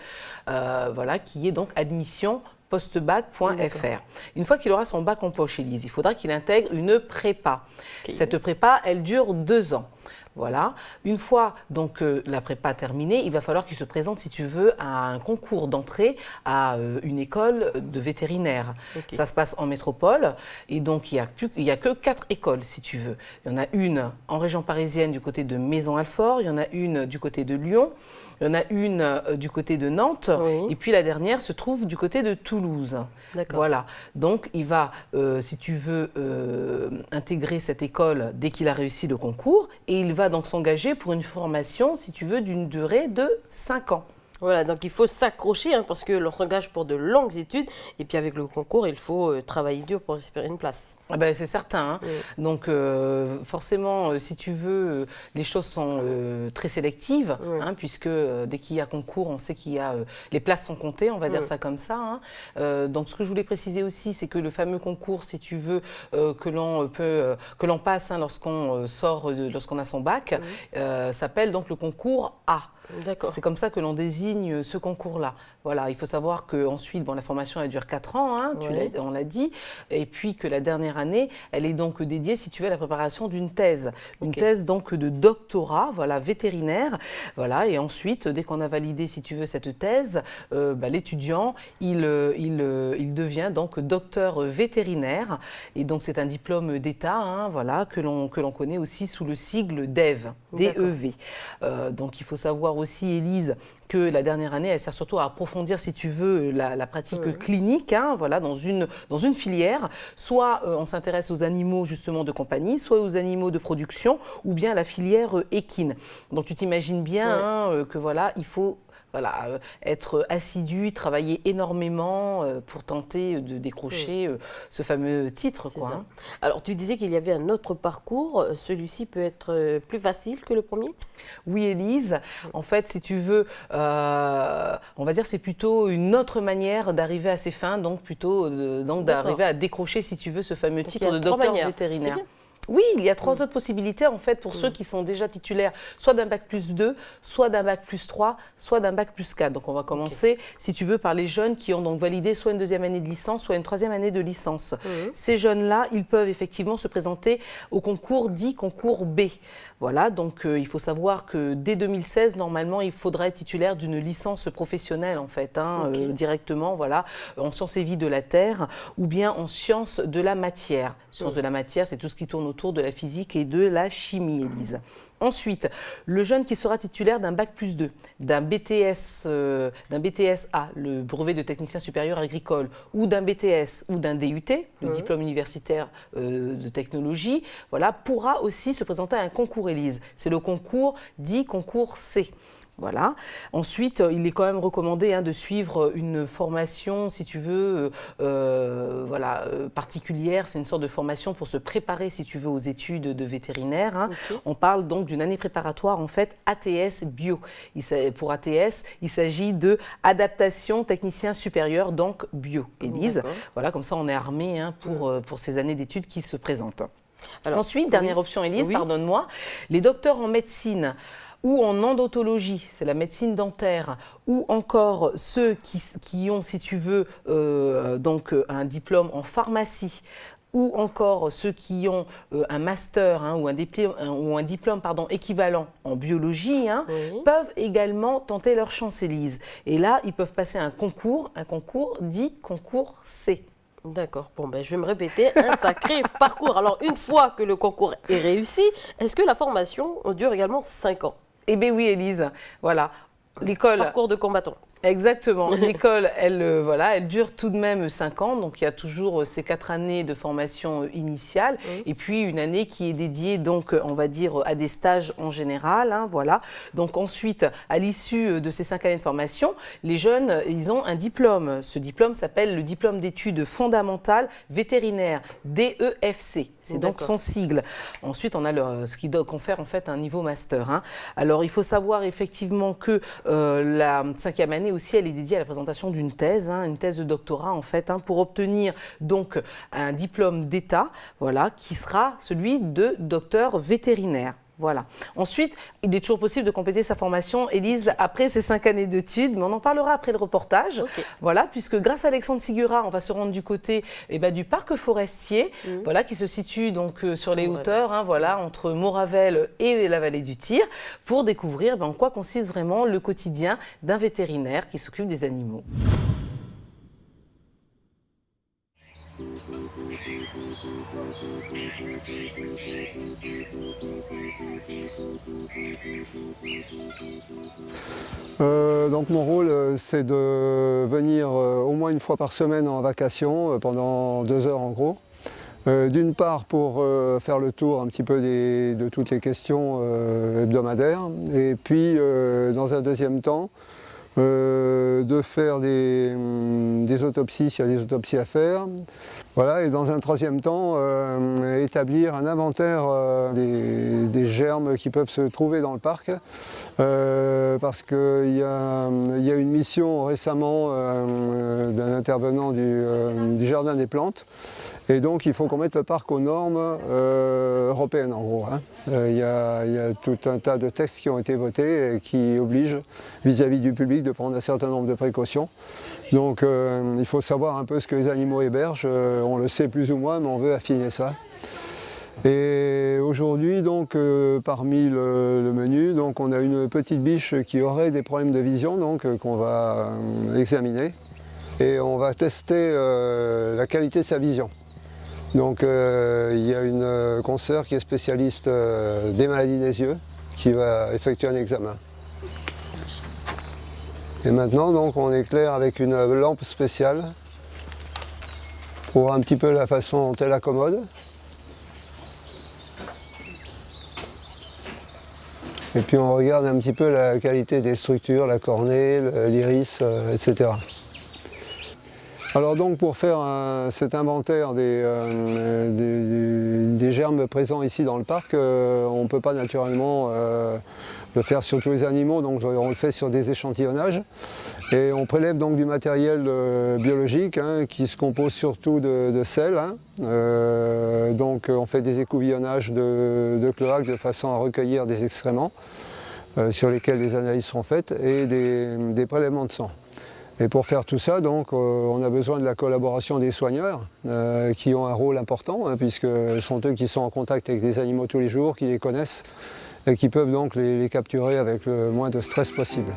qui est donc admission-postbac.fr. Une fois qu'il aura son bac en poche, Élise, il faudra qu'il intègre une prépa. Cette prépa, elle dure 2 ans. Voilà. Une fois donc la prépa terminée, il va falloir qu'il se présente, si tu veux, à un concours d'entrée à une école de vétérinaire. Ça se passe en métropole et donc il y a que 4 écoles, si tu veux. Il y en a une en région parisienne du côté de Maisons-Alfort, il y en a une du côté de Lyon, il y en a une du côté de Nantes et puis la dernière se trouve du côté de Toulouse. Voilà. Donc il va, si tu veux, intégrer cette école dès qu'il a réussi le concours et il va va donc s'engager pour une formation, si tu veux, d'une durée de 5 ans. Voilà, donc il faut s'accrocher parce que l'on s'engage pour de longues études et puis avec le concours, il faut travailler dur pour espérer une place. Ah ben, c'est certain. Hein. Oui. Donc forcément, si tu veux, les choses sont très sélectives, Oui. hein, puisque dès qu'il y a concours, on sait qu'il y a les places sont comptées, on va dire ça comme ça. Hein. Donc ce que je voulais préciser aussi, c'est que le fameux concours, si tu veux, que l'on passe hein, lorsqu'on lorsqu'on a son bac, s'appelle donc le concours A. C'est comme ça que l'on désigne ce concours-là. Voilà, il faut savoir qu'ensuite, bon, la formation elle dure 4 ans, hein, on l'a dit, et puis que la dernière année, elle est donc dédiée, si tu veux, à la préparation d'une thèse. Une thèse donc de doctorat, voilà, vétérinaire. Voilà, et ensuite, dès qu'on a validé, si tu veux, cette thèse, l'étudiant, il devient donc docteur vétérinaire. Et donc, c'est un diplôme d'État, hein, voilà, que l'on connaît aussi sous le sigle DEV, D-E-V. Donc, il faut savoir aussi, Élise, que la dernière année, elle sert surtout à approfondir, si tu veux, la pratique clinique, hein, voilà, dans une filière. Soit on s'intéresse aux animaux justement de compagnie, soit aux animaux de production, ou bien à la filière équine. Donc tu t'imagines bien hein, que voilà, il faut être assidu, travailler énormément pour tenter de décrocher ce fameux titre. Quoi, hein. Alors, tu disais qu'il y avait un autre parcours. Celui-ci peut être plus facile que le premier? Oui, Élise. En fait, si tu veux, on va dire c'est plutôt une autre manière d'arriver à ses fins, donc plutôt d'arriver à décrocher, si tu veux, ce fameux titre de docteur vétérinaire. Oui, il y a 3 autres possibilités en fait pour ceux qui sont déjà titulaires soit d'un bac plus 2, soit d'un bac plus 3, soit d'un bac plus 4. Donc on va commencer, si tu veux, par les jeunes qui ont donc validé soit une 2e année de licence, soit une 3e année de licence. Ces jeunes-là, ils peuvent effectivement se présenter au concours dit concours B. Voilà, donc il faut savoir que dès 2016, normalement, il faudra être titulaire d'une licence professionnelle en fait, hein, directement, voilà, en sciences et vie de la Terre ou bien en sciences de la matière. Sciences de la matière, c'est tout ce qui tourne autour de la physique et de la chimie, Élise. Ensuite, le jeune qui sera titulaire d'un bac plus 2, d'un BTS A, le brevet de technicien supérieur agricole, ou d'un BTS ou d'un DUT, le diplôme universitaire de technologie, voilà, pourra aussi se présenter à un concours, Élise. C'est le concours dit concours C. Voilà. Ensuite, il est quand même recommandé hein, de suivre une formation, si tu veux, particulière. C'est une sorte de formation pour se préparer, si tu veux, aux études de vétérinaire. Hein. On parle donc d'une année préparatoire, en fait, ATS Bio. Pour ATS, il s'agit de adaptation technicien supérieur, donc bio. Élise, voilà, comme ça, on est armé hein, pour ces années d'études qui se présentent. Alors, ensuite, dernière option, Élise, pardonne-moi, les docteurs en médecine ou en odontologie, c'est la médecine dentaire, ou encore ceux qui ont, si tu veux, donc un diplôme en pharmacie, ou encore ceux qui ont un master hein, ou un diplôme équivalent en biologie, hein, peuvent également tenter leur chance, Élise. Et là, ils peuvent passer un concours dit concours C. D'accord. Bon, ben, je vais me répéter, un sacré parcours. Alors, une fois que le concours est réussi, est-ce que la formation dure également 5 ans? Eh bien oui, Élise, voilà. L'école... Parcours de combattant. Exactement. L'école, elle dure tout de même 5 ans. Donc, il y a toujours ces 4 années de formation initiale et puis une année qui est dédiée, donc, on va dire, à des stages en général. Hein, voilà. Donc, ensuite, à l'issue de ces 5 années de formation, les jeunes, ils ont un diplôme. Ce diplôme s'appelle le diplôme d'études fondamentales vétérinaires, DEFC. C'est donc son sigle. Ensuite, on a ce qui confère en fait un niveau master. Hein. Alors, il faut savoir effectivement que la 5e année aussi, elle est dédiée à la présentation d'une thèse, hein, une thèse de doctorat en fait, hein, pour obtenir donc un diplôme d'État, voilà, qui sera celui de docteur vétérinaire. Voilà. Ensuite, il est toujours possible de compléter sa formation, Élise, après ces 5 années d'études, mais on en parlera après le reportage. Voilà, puisque grâce à Alexandre Sigura, on va se rendre du côté du parc forestier, voilà, qui se situe donc sur les hauteurs, hein, voilà, entre Moravel et la vallée du Tyr, pour découvrir en quoi consiste vraiment le quotidien d'un vétérinaire qui s'occupe des animaux. Donc mon rôle, c'est de venir au moins une fois par semaine en vacation, pendant 2 heures en gros, D'une part pour faire le tour un petit peu de toutes les questions hebdomadaires, et puis dans un deuxième temps, de faire des autopsies s'il y a des autopsies à faire. Voilà, et dans un troisième temps, établir un inventaire des germes qui peuvent se trouver dans le parc, parce qu'il y a une mission récemment d'un intervenant du Jardin des Plantes, et donc il faut qu'on mette le parc aux normes européennes en gros. Hein. Il y a tout un tas de textes qui ont été votés et qui obligent vis-à-vis du public de prendre un certain nombre de précautions. Donc il faut savoir un peu ce que les animaux hébergent, on le sait plus ou moins, mais on veut affiner ça. Et aujourd'hui, donc, parmi le menu, donc, on a une petite biche qui aurait des problèmes de vision, donc qu'on va examiner. Et on va tester la qualité de sa vision. Donc il y a une consoeur qui est spécialiste des maladies des yeux qui va effectuer un examen. Et maintenant, donc, on éclaire avec une lampe spéciale pour voir un petit peu la façon dont elle accommode. Et puis on regarde un petit peu la qualité des structures, la cornée, l'iris, etc. Alors donc pour faire cet inventaire des germes présents ici dans le parc, on ne peut pas naturellement le faire sur tous les animaux, donc on le fait sur des échantillonnages. Et on prélève donc du matériel biologique qui se compose surtout de sel. Donc on fait des écouvillonnages de cloaques de façon à recueillir des excréments sur lesquels les analyses sont faites et des prélèvements de sang. Et pour faire tout ça, donc, on a besoin de la collaboration des soigneurs qui ont un rôle important, puisque ce sont eux qui sont en contact avec les animaux tous les jours, qui les connaissent et qui peuvent donc les capturer avec le moins de stress possible.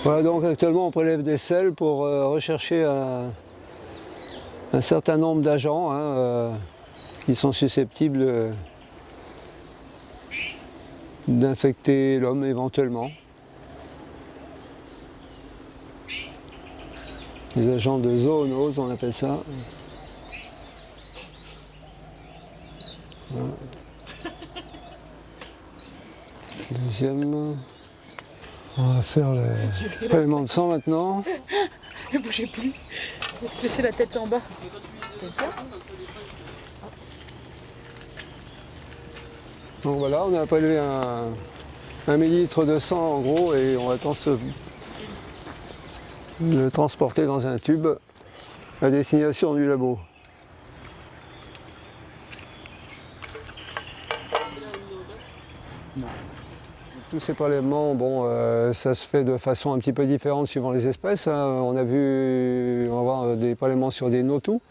Voilà, donc actuellement on prélève des selles pour rechercher un certain nombre d'agents qui sont susceptibles d'infecter l'homme éventuellement. Les agents de zoonose, on appelle ça. Voilà. Deuxième. On va faire le prélèvement de sang maintenant. Ne bougez plus. Laissez la tête en bas. Donc voilà, on a prélevé un millilitre de sang en gros et on va le transporter dans un tube à destination du labo. Tous ces prélèvements, bon, ça se fait de façon un petit peu différente suivant les espèces. On va avoir des prélèvements sur des notous.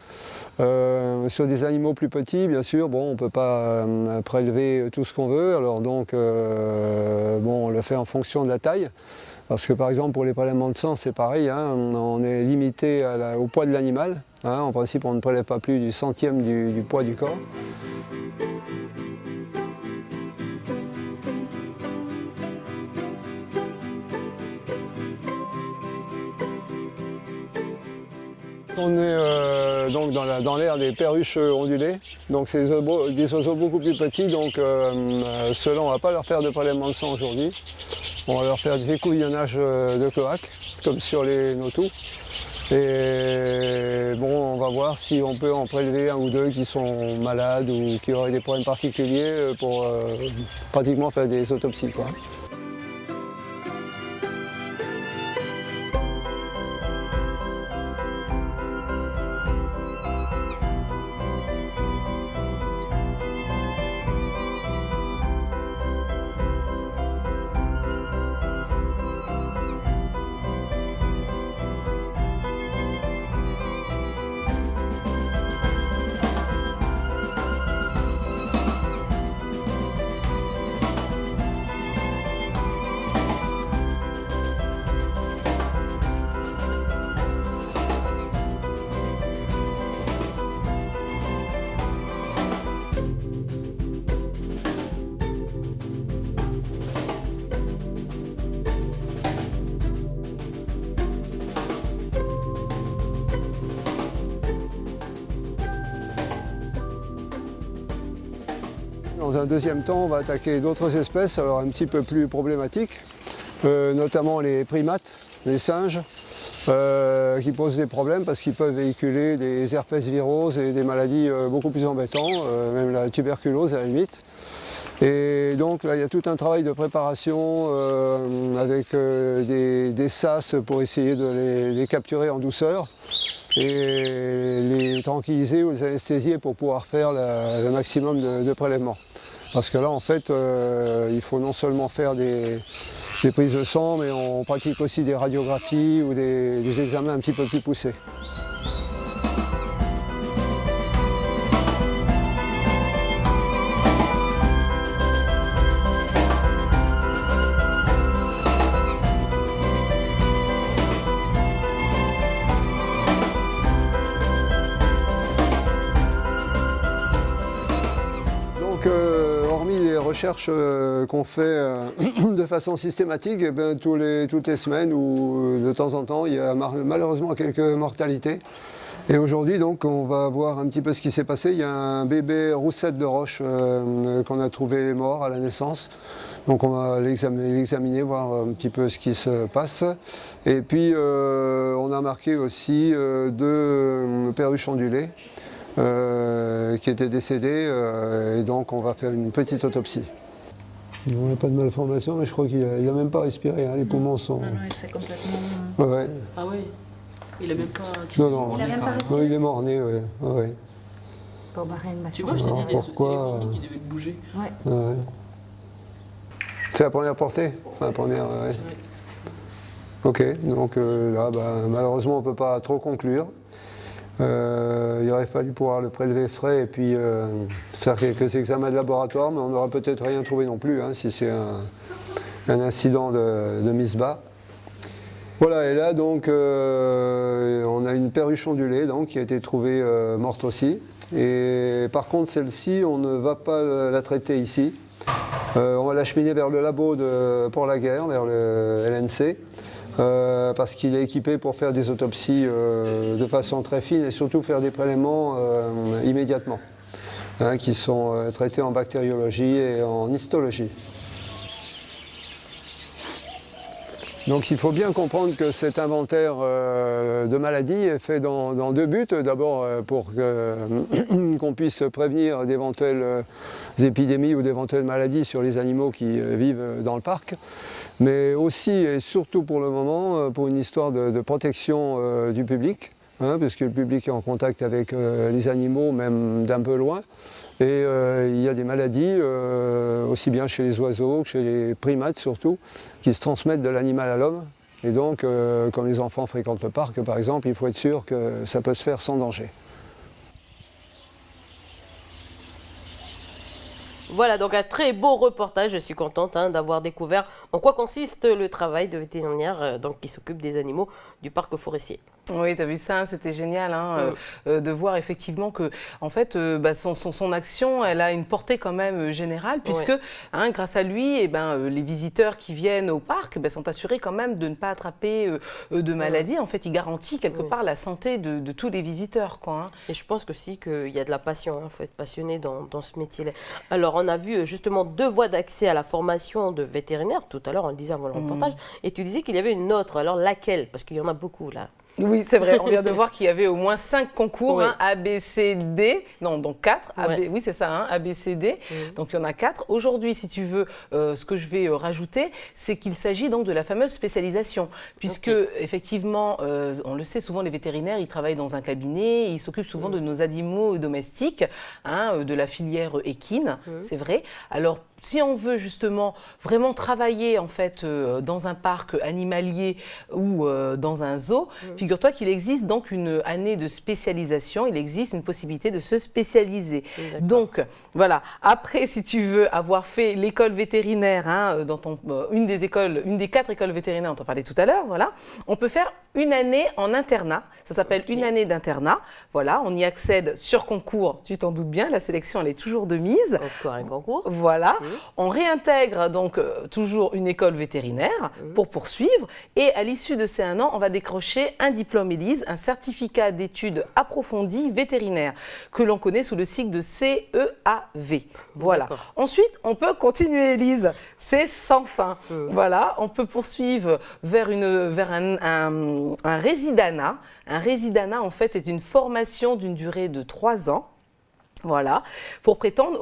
Sur des animaux plus petits, bien sûr, bon, on ne peut pas prélever tout ce qu'on veut. Alors donc, on le fait en fonction de la taille. Parce que par exemple, pour les prélèvements de sang, c'est pareil. On est limité au poids de l'animal. En principe, on ne prélève pas plus du centième du poids du corps. On est donc dans l'ère des perruches ondulées, donc c'est des oiseaux beaucoup plus petits, donc ceux-là on ne va pas leur faire de prélèvement de sang aujourd'hui. On va leur faire des écouvillonnages de cloaques, comme sur les notous. Et bon, on va voir si on peut en prélever un ou deux qui sont malades ou qui auraient des problèmes particuliers pour pratiquement faire des autopsies, quoi. Dans un deuxième temps, on va attaquer d'autres espèces, alors un petit peu plus problématiques, notamment les primates, les singes, qui posent des problèmes parce qu'ils peuvent véhiculer des herpès viroses et des maladies beaucoup plus embêtantes, même la tuberculose à la limite. Et donc là, il y a tout un travail de préparation avec des sas pour essayer de les capturer en douceur et les tranquilliser ou les anesthésier pour pouvoir faire le maximum de prélèvements. Parce que là, en fait, il faut non seulement faire des prises de sang, mais on pratique aussi des radiographies ou des examens un petit peu plus poussés. Hormis les recherches qu'on fait de façon systématique, eh bien, toutes les semaines ou de temps en temps, il y a malheureusement quelques mortalités. Et aujourd'hui, donc, on va voir un petit peu ce qui s'est passé. Il y a un bébé roussette de roche qu'on a trouvé mort à la naissance. Donc on va l'examiner, voir un petit peu ce qui se passe. Et puis on a marqué aussi 2 perruches ondulées qui étaient décédées. Et donc on va faire une petite autopsie. On n'a pas de malformation, mais je crois qu'il n'a même pas respiré. Hein. Les poumons sont... Non, c'est complètement... Ouais. Ah oui. Il n'a même pas... Non, Il a même pas respiré. non, il est mort-né, ouais. Ouais. Bon, bah, rien de ma Tu vois, c'est Alors, pourquoi qui devaient bouger. Ouais. Ouais. C'est la première portée? Enfin, la première, ouais. Ok, donc là, malheureusement, on ne peut pas trop conclure. Il aurait fallu pouvoir le prélever frais et puis faire quelques examens de laboratoire, mais on n'aura peut-être rien trouvé non plus, hein, si c'est un incident de mise bas. Voilà, et là, donc, on a une perruche ondulée donc, qui a été trouvée morte aussi. Et par contre, celle-ci, on ne va pas la traiter ici. On va l'acheminer vers le labo pour la guerre, vers le LNC, parce qu'il est équipé pour faire des autopsies de façon très fine et surtout faire des prélèvements immédiatement, hein, qui sont traités en bactériologie et en histologie. Donc il faut bien comprendre que cet inventaire de maladies est fait dans 2 buts. D'abord pour qu'on puisse prévenir d'éventuelles épidémies ou d'éventuelles maladies sur les animaux qui vivent dans le parc, mais aussi et surtout pour le moment pour une histoire de protection du public, hein, puisque le public est en contact avec les animaux même d'un peu loin. Et il y a des maladies, aussi bien chez les oiseaux que chez les primates surtout, qui se transmettent de l'animal à l'homme. Et donc, comme les enfants fréquentent le parc, par exemple, il faut être sûr que ça peut se faire sans danger. Voilà, donc un très beau reportage. Je suis contente d'avoir découvert en quoi consiste le travail de vétérinaire qui s'occupe des animaux du parc forestier. Oui, tu as vu ça, c'était génial de voir effectivement que en fait, son action, elle a une portée quand même générale, puisque grâce à lui, les visiteurs qui viennent au parc sont assurés quand même de ne pas attraper de maladies. En fait, il garantit quelque part la santé de tous les visiteurs, quoi, hein. Et je pense aussi qu'il y a de la passion, il faut être passionné dans ce métier-là. Alors, on a vu justement 2 voies d'accès à la formation de vétérinaire. Tout à l'heure, on le disait avant le reportage, et tu disais qu'il y avait une autre. Alors, laquelle? Parce qu'il y en a beaucoup, là. Oui, c'est vrai. On vient de voir qu'il y avait au moins 5 concours, A, B, C, D. Non, donc 4. Oui, c'est ça, A, B, C, D. Donc, il y en a 4. Aujourd'hui, si tu veux, ce que je vais rajouter, c'est qu'il s'agit donc de la fameuse spécialisation. Puisque, effectivement, on le sait, souvent, les vétérinaires, ils travaillent dans un cabinet, ils s'occupent souvent de nos animaux domestiques, de la filière équine, c'est vrai. Alors, si on veut justement vraiment travailler en fait dans un parc animalier ou dans un zoo, figure-toi qu'il existe donc une année de spécialisation, il existe une possibilité de se spécialiser. Donc voilà, après si tu veux avoir fait l'école vétérinaire, dans une des 4 écoles vétérinaires dont on parlait tout à l'heure, voilà, on peut faire une année en internat, ça s'appelle une année d'internat, voilà, on y accède sur concours, tu t'en doutes bien, la sélection elle est toujours de mise. Encore un concours. Voilà. On réintègre donc toujours une école vétérinaire pour poursuivre et à l'issue de ces 1 an, on va décrocher un diplôme ELISE, un certificat d'études approfondies vétérinaires que l'on connaît sous le sigle de CEA. V. Voilà. Ensuite, on peut continuer, Élise. C'est sans fin. Voilà, on peut poursuivre vers un résidanat. Un résidanat, en fait, c'est une formation d'une durée de 3 ans. Voilà, pour prétendre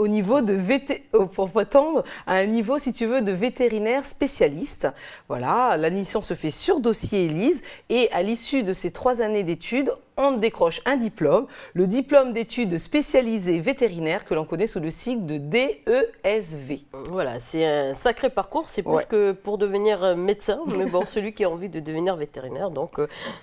à un niveau, si tu veux, de vétérinaire spécialiste. Voilà, l'admission se fait sur dossier, Élise, et à l'issue de ces 3 années d'études, on décroche un diplôme, le diplôme d'études spécialisées vétérinaires que l'on connaît sous le sigle de DESV. Voilà, c'est un sacré parcours, c'est plus que pour devenir médecin, mais bon, celui qui a envie de devenir vétérinaire, donc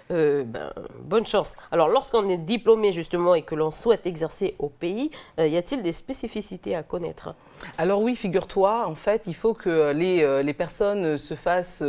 bonne chance. Alors, lorsqu'on est diplômé justement et que l'on souhaite exercer au pays, y a-t-il des spécificités à connaître? Alors oui, figure-toi, en fait, il faut que les personnes se fassent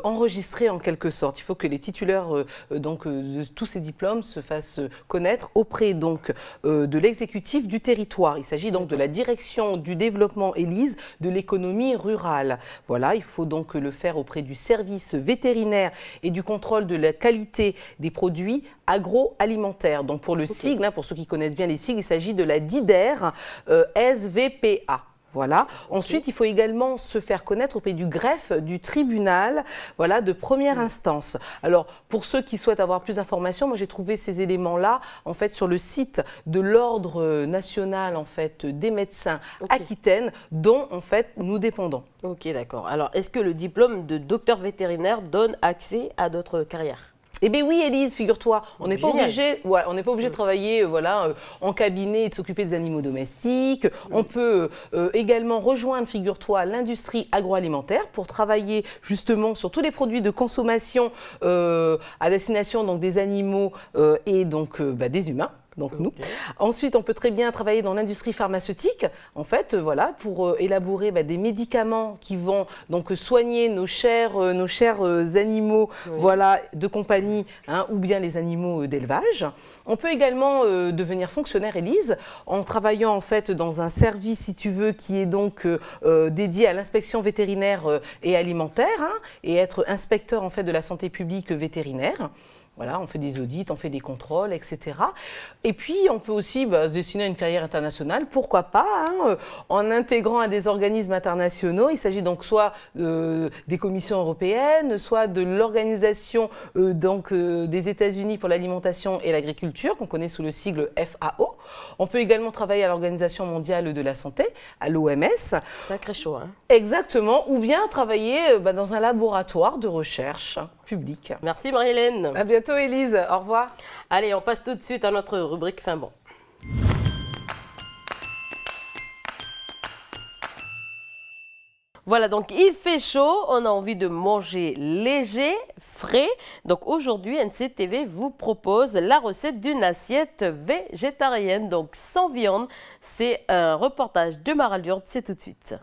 enregistrer en quelque sorte. Il faut que les titulaires de tous ces diplômes se fassent connaître auprès donc de l'exécutif du territoire. Il s'agit donc de la direction du développement, Élise, de l'économie rurale. Voilà, il faut donc le faire auprès du service vétérinaire et du contrôle de la qualité des produits agroalimentaires. Donc pour le sigle, pour ceux qui connaissent bien les sigles, il s'agit de la DIDER SVPA. Voilà. Ensuite, il faut également se faire connaître auprès du greffe du tribunal, voilà, de première instance. Alors, pour ceux qui souhaitent avoir plus d'informations, moi j'ai trouvé ces éléments-là en fait sur le site de l'Ordre national en fait des médecins Aquitaine, dont en fait nous dépendons. Ok, d'accord. Alors, est-ce que le diplôme de docteur vétérinaire donne accès à d'autres carrières? Eh bien oui, Élise, figure-toi, on n'est pas obligé de travailler en cabinet et de s'occuper des animaux domestiques. On peut également rejoindre, figure-toi, l'industrie agroalimentaire pour travailler justement sur tous les produits de consommation à destination donc, des animaux et donc des humains. Donc nous. Ensuite, on peut très bien travailler dans l'industrie pharmaceutique, en fait, voilà, pour élaborer des médicaments qui vont donc soigner nos chers animaux, voilà, de compagnie, ou bien les animaux d'élevage. On peut également devenir fonctionnaire, Élise, en travaillant en fait dans un service, si tu veux, qui est donc dédié à l'inspection vétérinaire et alimentaire, et être inspecteur en fait de la santé publique vétérinaire. Voilà, on fait des audits, on fait des contrôles, etc. Et puis, on peut aussi se destiner à une carrière internationale, pourquoi pas, en intégrant à des organismes internationaux. Il s'agit donc soit des commissions européennes, soit de l'organisation des États-Unis pour l'alimentation et l'agriculture, qu'on connaît sous le sigle FAO. On peut également travailler à l'Organisation mondiale de la santé, à l'OMS. Sacré chaud, hein. Exactement, ou bien travailler dans un laboratoire de recherche public. Merci Marie-Hélène. À bientôt Élise, au revoir. Allez, on passe tout de suite à notre rubrique Fin Bon. Voilà, donc il fait chaud, on a envie de manger léger, frais. Donc aujourd'hui, NCTV vous propose la recette d'une assiette végétarienne, donc sans viande. C'est un reportage de Mara Lourde, c'est tout de suite.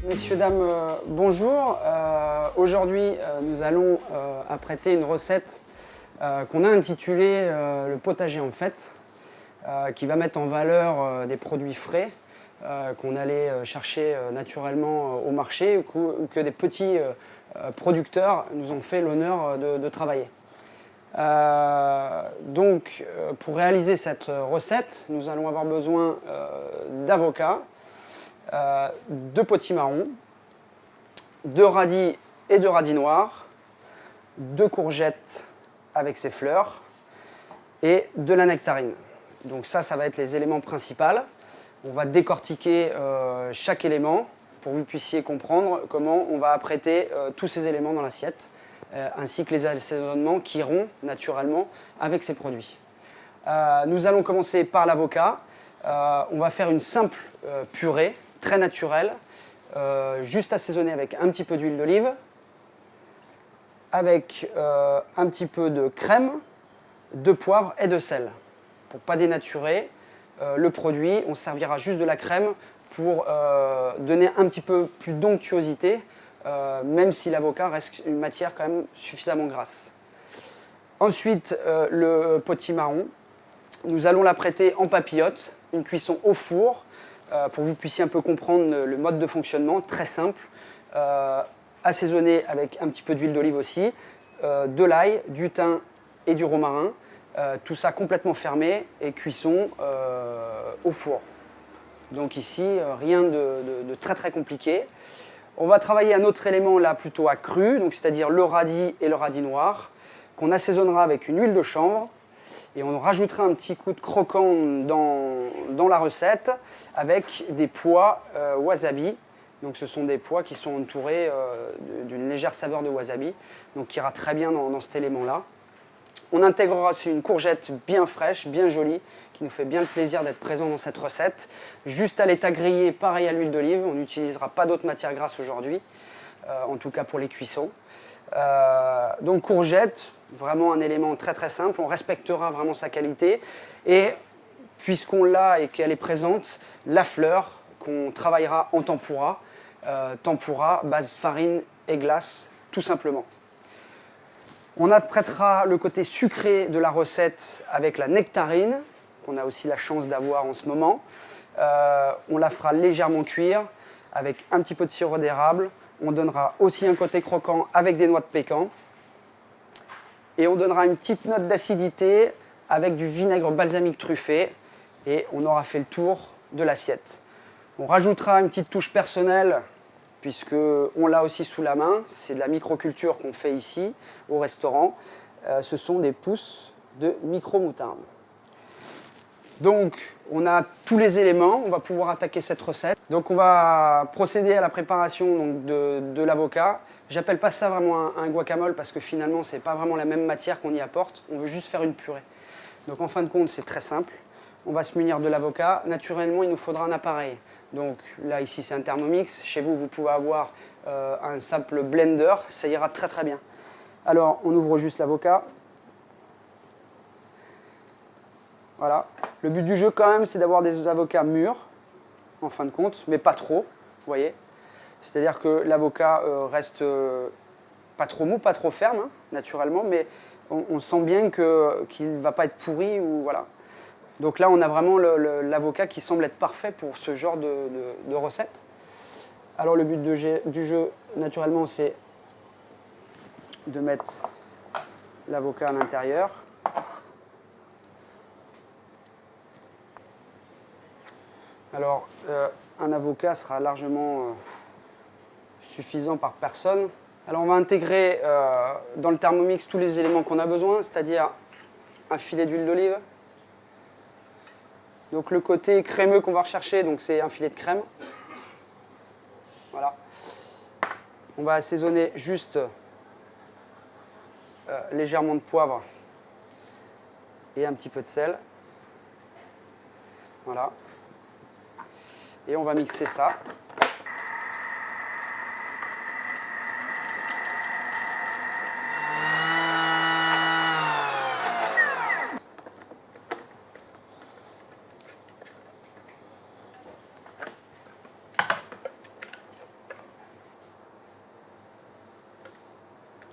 Messieurs, dames, bonjour. Aujourd'hui, nous allons apprêter une recette qu'on a intitulée le potager en fête, qui va mettre en valeur des produits frais qu'on allait chercher naturellement au marché ou que des petits producteurs nous ont fait l'honneur de travailler. Donc, pour réaliser cette recette, nous allons avoir besoin d'avocats, de potimarron, de radis et de radis noirs, de courgettes avec ses fleurs et de la nectarine. Donc ça va être les éléments principaux. On va décortiquer chaque élément pour que vous puissiez comprendre comment on va apprêter tous ces éléments dans l'assiette, ainsi que les assaisonnements qui iront naturellement avec ces produits. Nous allons commencer par l'avocat. On va faire une simple purée très naturelle, juste assaisonnée avec un petit peu d'huile d'olive, avec un petit peu de crème, de poivre et de sel. Pour ne pas dénaturer le produit, on servira juste de la crème pour donner un petit peu plus d'onctuosité, même si l'avocat reste une matière quand même suffisamment grasse. Ensuite, le potimarron, nous allons l'apprêter en papillote, une cuisson au four, pour que vous puissiez un peu comprendre le mode de fonctionnement, très simple. assaisonner avec un petit peu d'huile d'olive aussi, de l'ail, du thym et du romarin. Tout ça complètement fermé et cuisson au four. Donc ici, rien de très très compliqué. On va travailler un autre élément là plutôt à cru, donc c'est-à-dire le radis et le radis noir, qu'on assaisonnera avec une huile de chanvre. Et on rajoutera un petit coup de croquant dans la recette avec des pois wasabi. Donc ce sont des pois qui sont entourés d'une légère saveur de wasabi, donc qui ira très bien dans cet élément-là. On intégrera aussi une courgette bien fraîche, bien jolie, qui nous fait bien le plaisir d'être présent dans cette recette. Juste à l'état grillé, pareil à l'huile d'olive. On n'utilisera pas d'autres matières grasses aujourd'hui, en tout cas pour les cuissons. Donc courgette, vraiment un élément très très simple. On respectera vraiment sa qualité. Et puisqu'on l'a et qu'elle est présente, la fleur qu'on travaillera en tempura. Tempura, base farine et glace, tout simplement. On apprêtera le côté sucré de la recette avec la nectarine, qu'on a aussi la chance d'avoir en ce moment. On la fera légèrement cuire avec un petit peu de sirop d'érable. On donnera aussi un côté croquant avec des noix de pécan. Et on donnera une petite note d'acidité avec du vinaigre balsamique truffé. Et on aura fait le tour de l'assiette. On rajoutera une petite touche personnelle, puisqu'on l'a aussi sous la main. C'est de la microculture qu'on fait ici, au restaurant. Ce sont des pousses de micro-moutarde. Donc, on a tous les éléments. On va pouvoir attaquer cette recette. Donc, on va procéder à la préparation donc, de l'avocat. J'appelle pas ça vraiment un guacamole, parce que finalement, ce n'est pas vraiment la même matière qu'on y apporte. On veut juste faire une purée. Donc, en fin de compte, c'est très simple. On va se munir de l'avocat. Naturellement, il nous faudra un appareil. Donc là, ici, c'est un Thermomix. Chez vous, vous pouvez avoir un simple blender. Ça ira très très bien. Alors, on ouvre juste l'avocat. Voilà. Le but du jeu, quand même, c'est d'avoir des avocats mûrs, en fin de compte, mais pas trop, vous voyez. C'est-à-dire que l'avocat reste pas trop mou, pas trop ferme, hein, naturellement, mais on sent bien qu'il ne va pas être pourri ou voilà. Donc là, on a vraiment l'avocat qui semble être parfait pour ce genre de recette. Alors le but du jeu, naturellement, c'est de mettre l'avocat à l'intérieur. Alors, un avocat sera largement suffisant par personne. Alors on va intégrer dans le Thermomix tous les éléments qu'on a besoin, c'est-à-dire un filet d'huile d'olive. Donc le côté crémeux qu'on va rechercher, donc c'est un filet de crème. Voilà. On va assaisonner juste légèrement de poivre et un petit peu de sel. Voilà. Et on va mixer ça.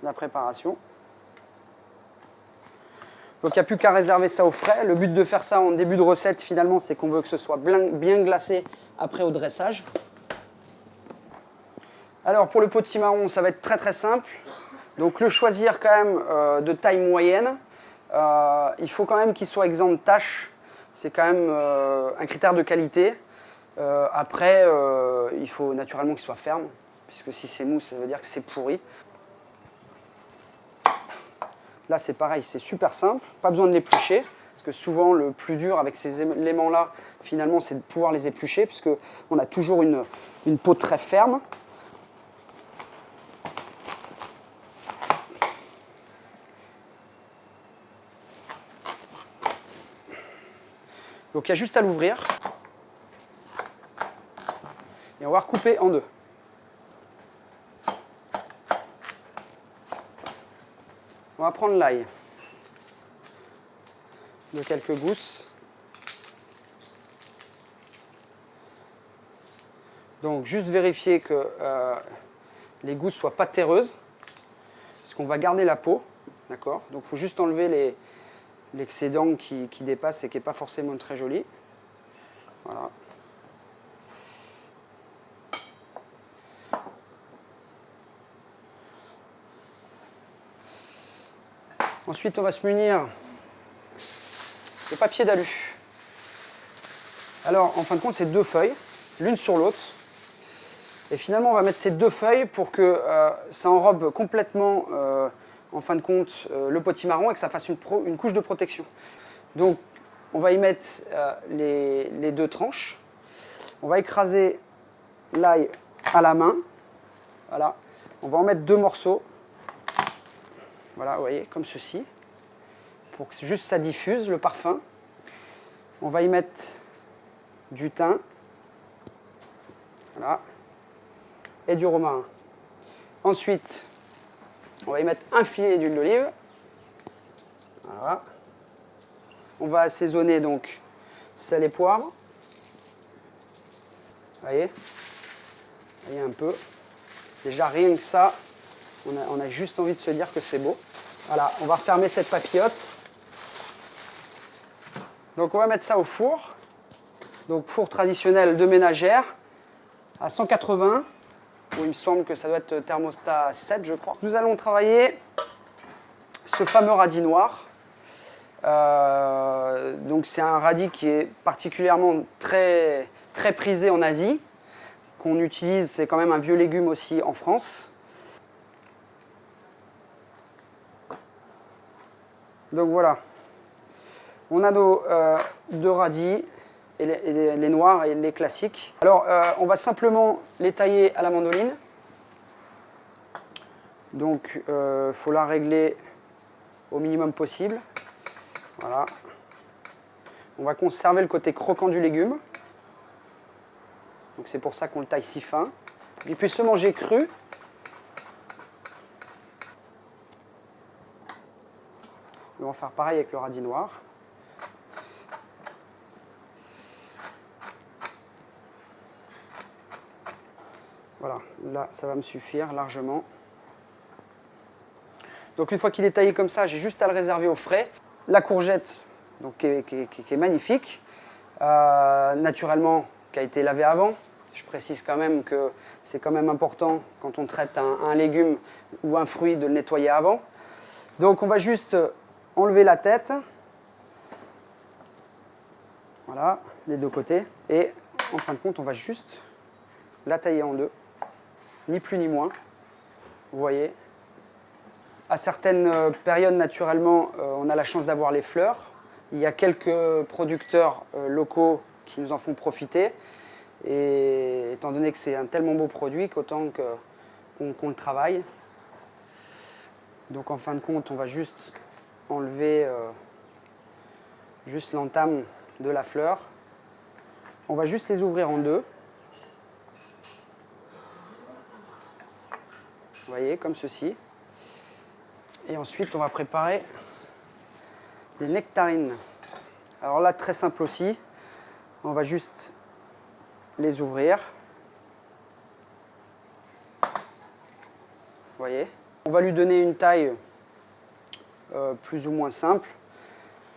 La préparation. Donc il n'y a plus qu'à réserver ça au frais. Le but de faire ça en début de recette, finalement, c'est qu'on veut que ce soit bien glacé après au dressage. Alors pour le potimarron, ça va être très très simple. Donc le choisir quand même de taille moyenne. Il faut quand même qu'il soit exempt de taches. C'est quand même un critère de qualité. Après, il faut naturellement qu'il soit ferme, puisque si c'est mou, ça veut dire que c'est pourri. Là, c'est pareil, c'est super simple, pas besoin de l'éplucher, parce que souvent, le plus dur avec ces éléments-là, finalement, c'est de pouvoir les éplucher, puisqu'on a toujours une peau très ferme. Donc, il y a juste à l'ouvrir. Et on va recouper en deux. On va prendre l'ail de quelques gousses. Donc juste vérifier que les gousses ne soient pas terreuses, parce qu'on va garder la peau, d'accord. Donc il faut juste enlever l'excédent qui dépasse et qui n'est pas forcément très joli. Voilà. Ensuite, on va se munir de papier d'alu. Alors, en fin de compte, c'est 2 feuilles, l'une sur l'autre. Et finalement, on va mettre ces 2 feuilles pour que ça enrobe complètement, en fin de compte, le potimarron et que ça fasse une couche de protection. Donc, on va y mettre les 2 tranches. On va écraser l'ail à la main. Voilà. On va en mettre 2 morceaux. Voilà, vous voyez, comme ceci. Pour que juste ça diffuse le parfum. On va y mettre du thym. Voilà. Et du romarin. Ensuite, on va y mettre un filet d'huile d'olive. Voilà. On va assaisonner donc sel et poivre. Vous voyez un peu. Déjà rien que ça, on a juste envie de se dire que c'est beau. Voilà, on va refermer cette papillote. Donc on va mettre ça au four. Donc four traditionnel de ménagère à 180. Il me semble que ça doit être thermostat 7, je crois. Nous allons travailler ce fameux radis noir. Donc c'est un radis qui est particulièrement très prisé en Asie, qu'on utilise, c'est quand même un vieux légume aussi en France. Donc voilà, on a nos 2 radis, et les noirs et les classiques. Alors on va simplement les tailler à la mandoline. Donc il faut la régler au minimum possible. Voilà. On va conserver le côté croquant du légume. Donc c'est pour ça qu'on le taille si fin. Pour qu'il puisse se manger cru. On va faire pareil avec le radis noir. Voilà, là ça va me suffire largement. Donc une fois qu'il est taillé comme ça, j'ai juste à le réserver au frais. La courgette, donc, qui est magnifique, naturellement qui a été lavée avant. Je précise quand même que c'est quand même important quand on traite un légume ou un fruit de le nettoyer avant. Donc on va juste enlever la tête. Voilà, des 2 côtés. Et en fin de compte, on va juste la tailler en 2. Ni plus ni moins. Vous voyez. À certaines périodes, naturellement, on a la chance d'avoir les fleurs. Il y a quelques producteurs locaux qui nous en font profiter. Et étant donné que c'est un tellement beau produit qu'autant qu'on le travaille. Donc en fin de compte, on va juste enlever juste l'entame de la fleur. On va juste les ouvrir en 2. Vous voyez, comme ceci. Et ensuite, on va préparer des nectarines. Alors là, très simple aussi. On va juste les ouvrir. Vous voyez. On va lui donner une taille plus ou moins simple.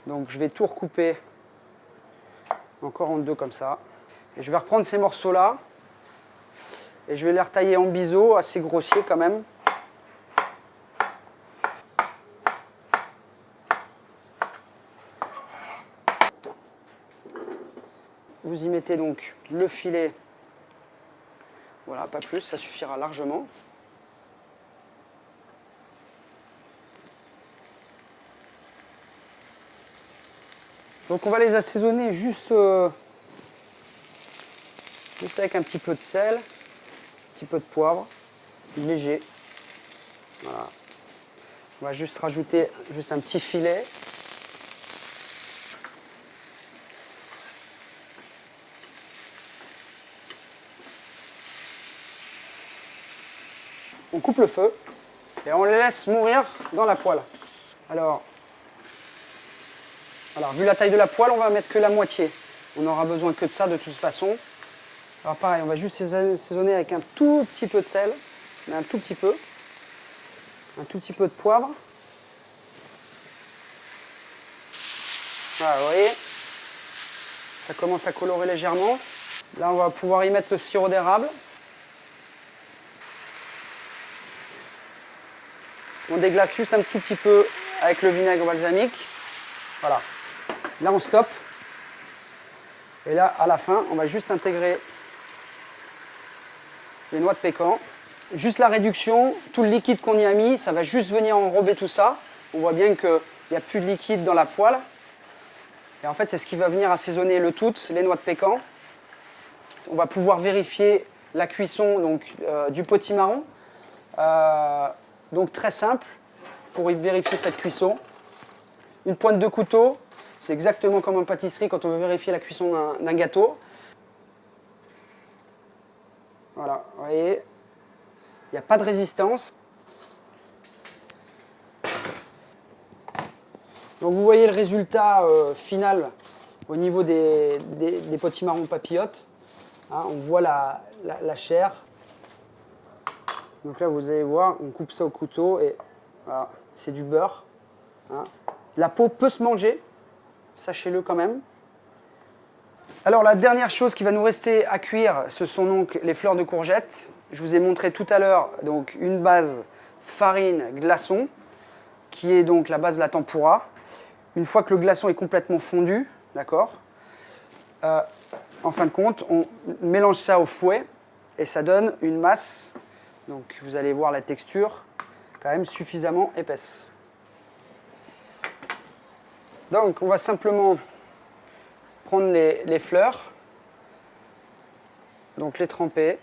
Donc je vais tout recouper encore en 2 comme ça. Et je vais reprendre ces morceaux-là. Et je vais les retailler en biseau, assez grossiers quand même. Vous y mettez donc le filet. Voilà, pas plus, ça suffira largement. Donc on va les assaisonner juste avec un petit peu de sel, un petit peu de poivre, léger. Voilà. On va juste rajouter juste un petit filet. On coupe le feu et on les laisse mourir dans la poêle. Alors, vu la taille de la poêle, on va mettre que la moitié. On n'aura besoin que de ça de toute façon. Alors pareil, on va juste assaisonner avec un tout petit peu de sel, mais un tout petit peu de poivre. Voilà, vous voyez, ça commence à colorer légèrement. Là, on va pouvoir y mettre le sirop d'érable. On déglace juste un tout petit peu avec le vinaigre balsamique. Voilà. Là, on stoppe. Et là, à la fin, on va juste intégrer les noix de pécan. Juste la réduction, tout le liquide qu'on y a mis, ça va juste venir enrober tout ça. On voit bien qu'il n'y a plus de liquide dans la poêle. Et en fait, c'est ce qui va venir assaisonner le tout, les noix de pécan. On va pouvoir vérifier la cuisson donc, du potimarron. Donc très simple pour y vérifier cette cuisson. Une pointe de couteau, c'est exactement comme en pâtisserie quand on veut vérifier la cuisson d'un gâteau. Voilà, vous voyez, il n'y a pas de résistance. Donc vous voyez le résultat final au niveau des potimarrons papillotes. Hein, on voit la chair. Donc là vous allez voir, on coupe ça au couteau et voilà, c'est du beurre. Hein. La peau peut se manger, sachez-le quand même. Alors la dernière chose qui va nous rester à cuire, ce sont donc les fleurs de courgette. Je vous ai montré tout à l'heure donc une base farine glaçon, qui est donc la base de la tempura. Une fois que le glaçon est complètement fondu, d'accord, en fin de compte, on mélange ça au fouet et ça donne une masse. Donc vous allez voir la texture quand même suffisamment épaisse. Donc on va simplement prendre les fleurs, donc les tremper.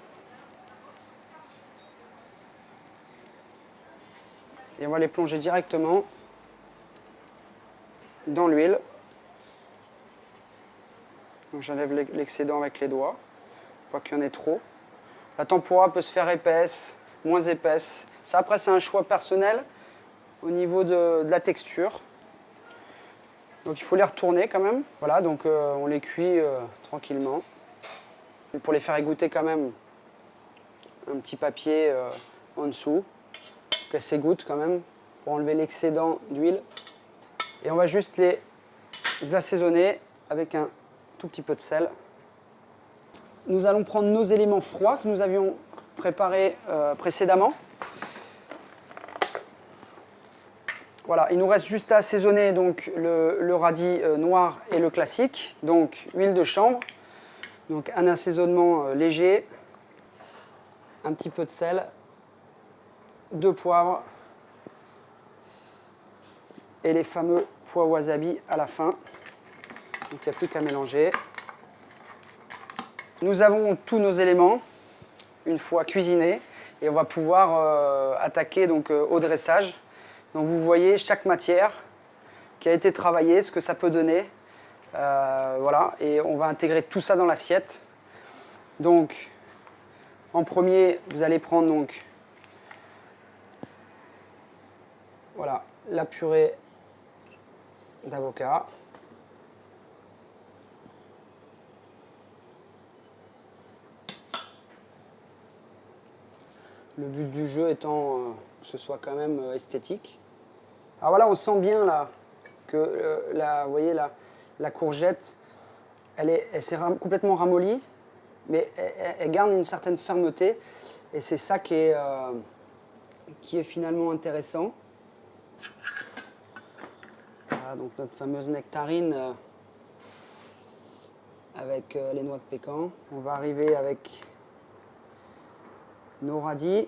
Et on va les plonger directement dans l'huile. Donc j'enlève l'excédent avec les doigts, pas qu'il y en ait trop. La tempura peut se faire épaisse, moins épaisse. Ça après c'est un choix personnel au niveau de la texture. Donc il faut les retourner quand même. Voilà, donc on les cuit tranquillement. Et pour les faire égoutter quand même, un petit papier en dessous, qu'elles s'égouttent quand même, pour enlever l'excédent d'huile. Et on va juste les assaisonner avec un tout petit peu de sel. Nous allons prendre nos éléments froids que nous avions préparés précédemment. Voilà, il nous reste juste à assaisonner donc, le radis noir et le classique. Donc huile de chanvre, donc un assaisonnement léger, un petit peu de sel, de poivre et les fameux pois wasabi à la fin. Donc il n'y a plus qu'à mélanger. Nous avons tous nos éléments une fois cuisinés et on va pouvoir attaquer donc, au dressage. Donc vous voyez chaque matière qui a été travaillée, ce que ça peut donner. Voilà, et on va intégrer tout ça dans l'assiette. Donc en premier, vous allez prendre donc voilà, la purée d'avocat. Le but du jeu étant que ce soit quand même esthétique. Alors voilà, on sent bien là que vous voyez, la courgette, elle s'est complètement ramollie, mais elle garde une certaine fermeté. Et c'est ça qui est finalement intéressant. Voilà, donc notre fameuse nectarine avec les noix de pécan. On va arriver avec nos radis.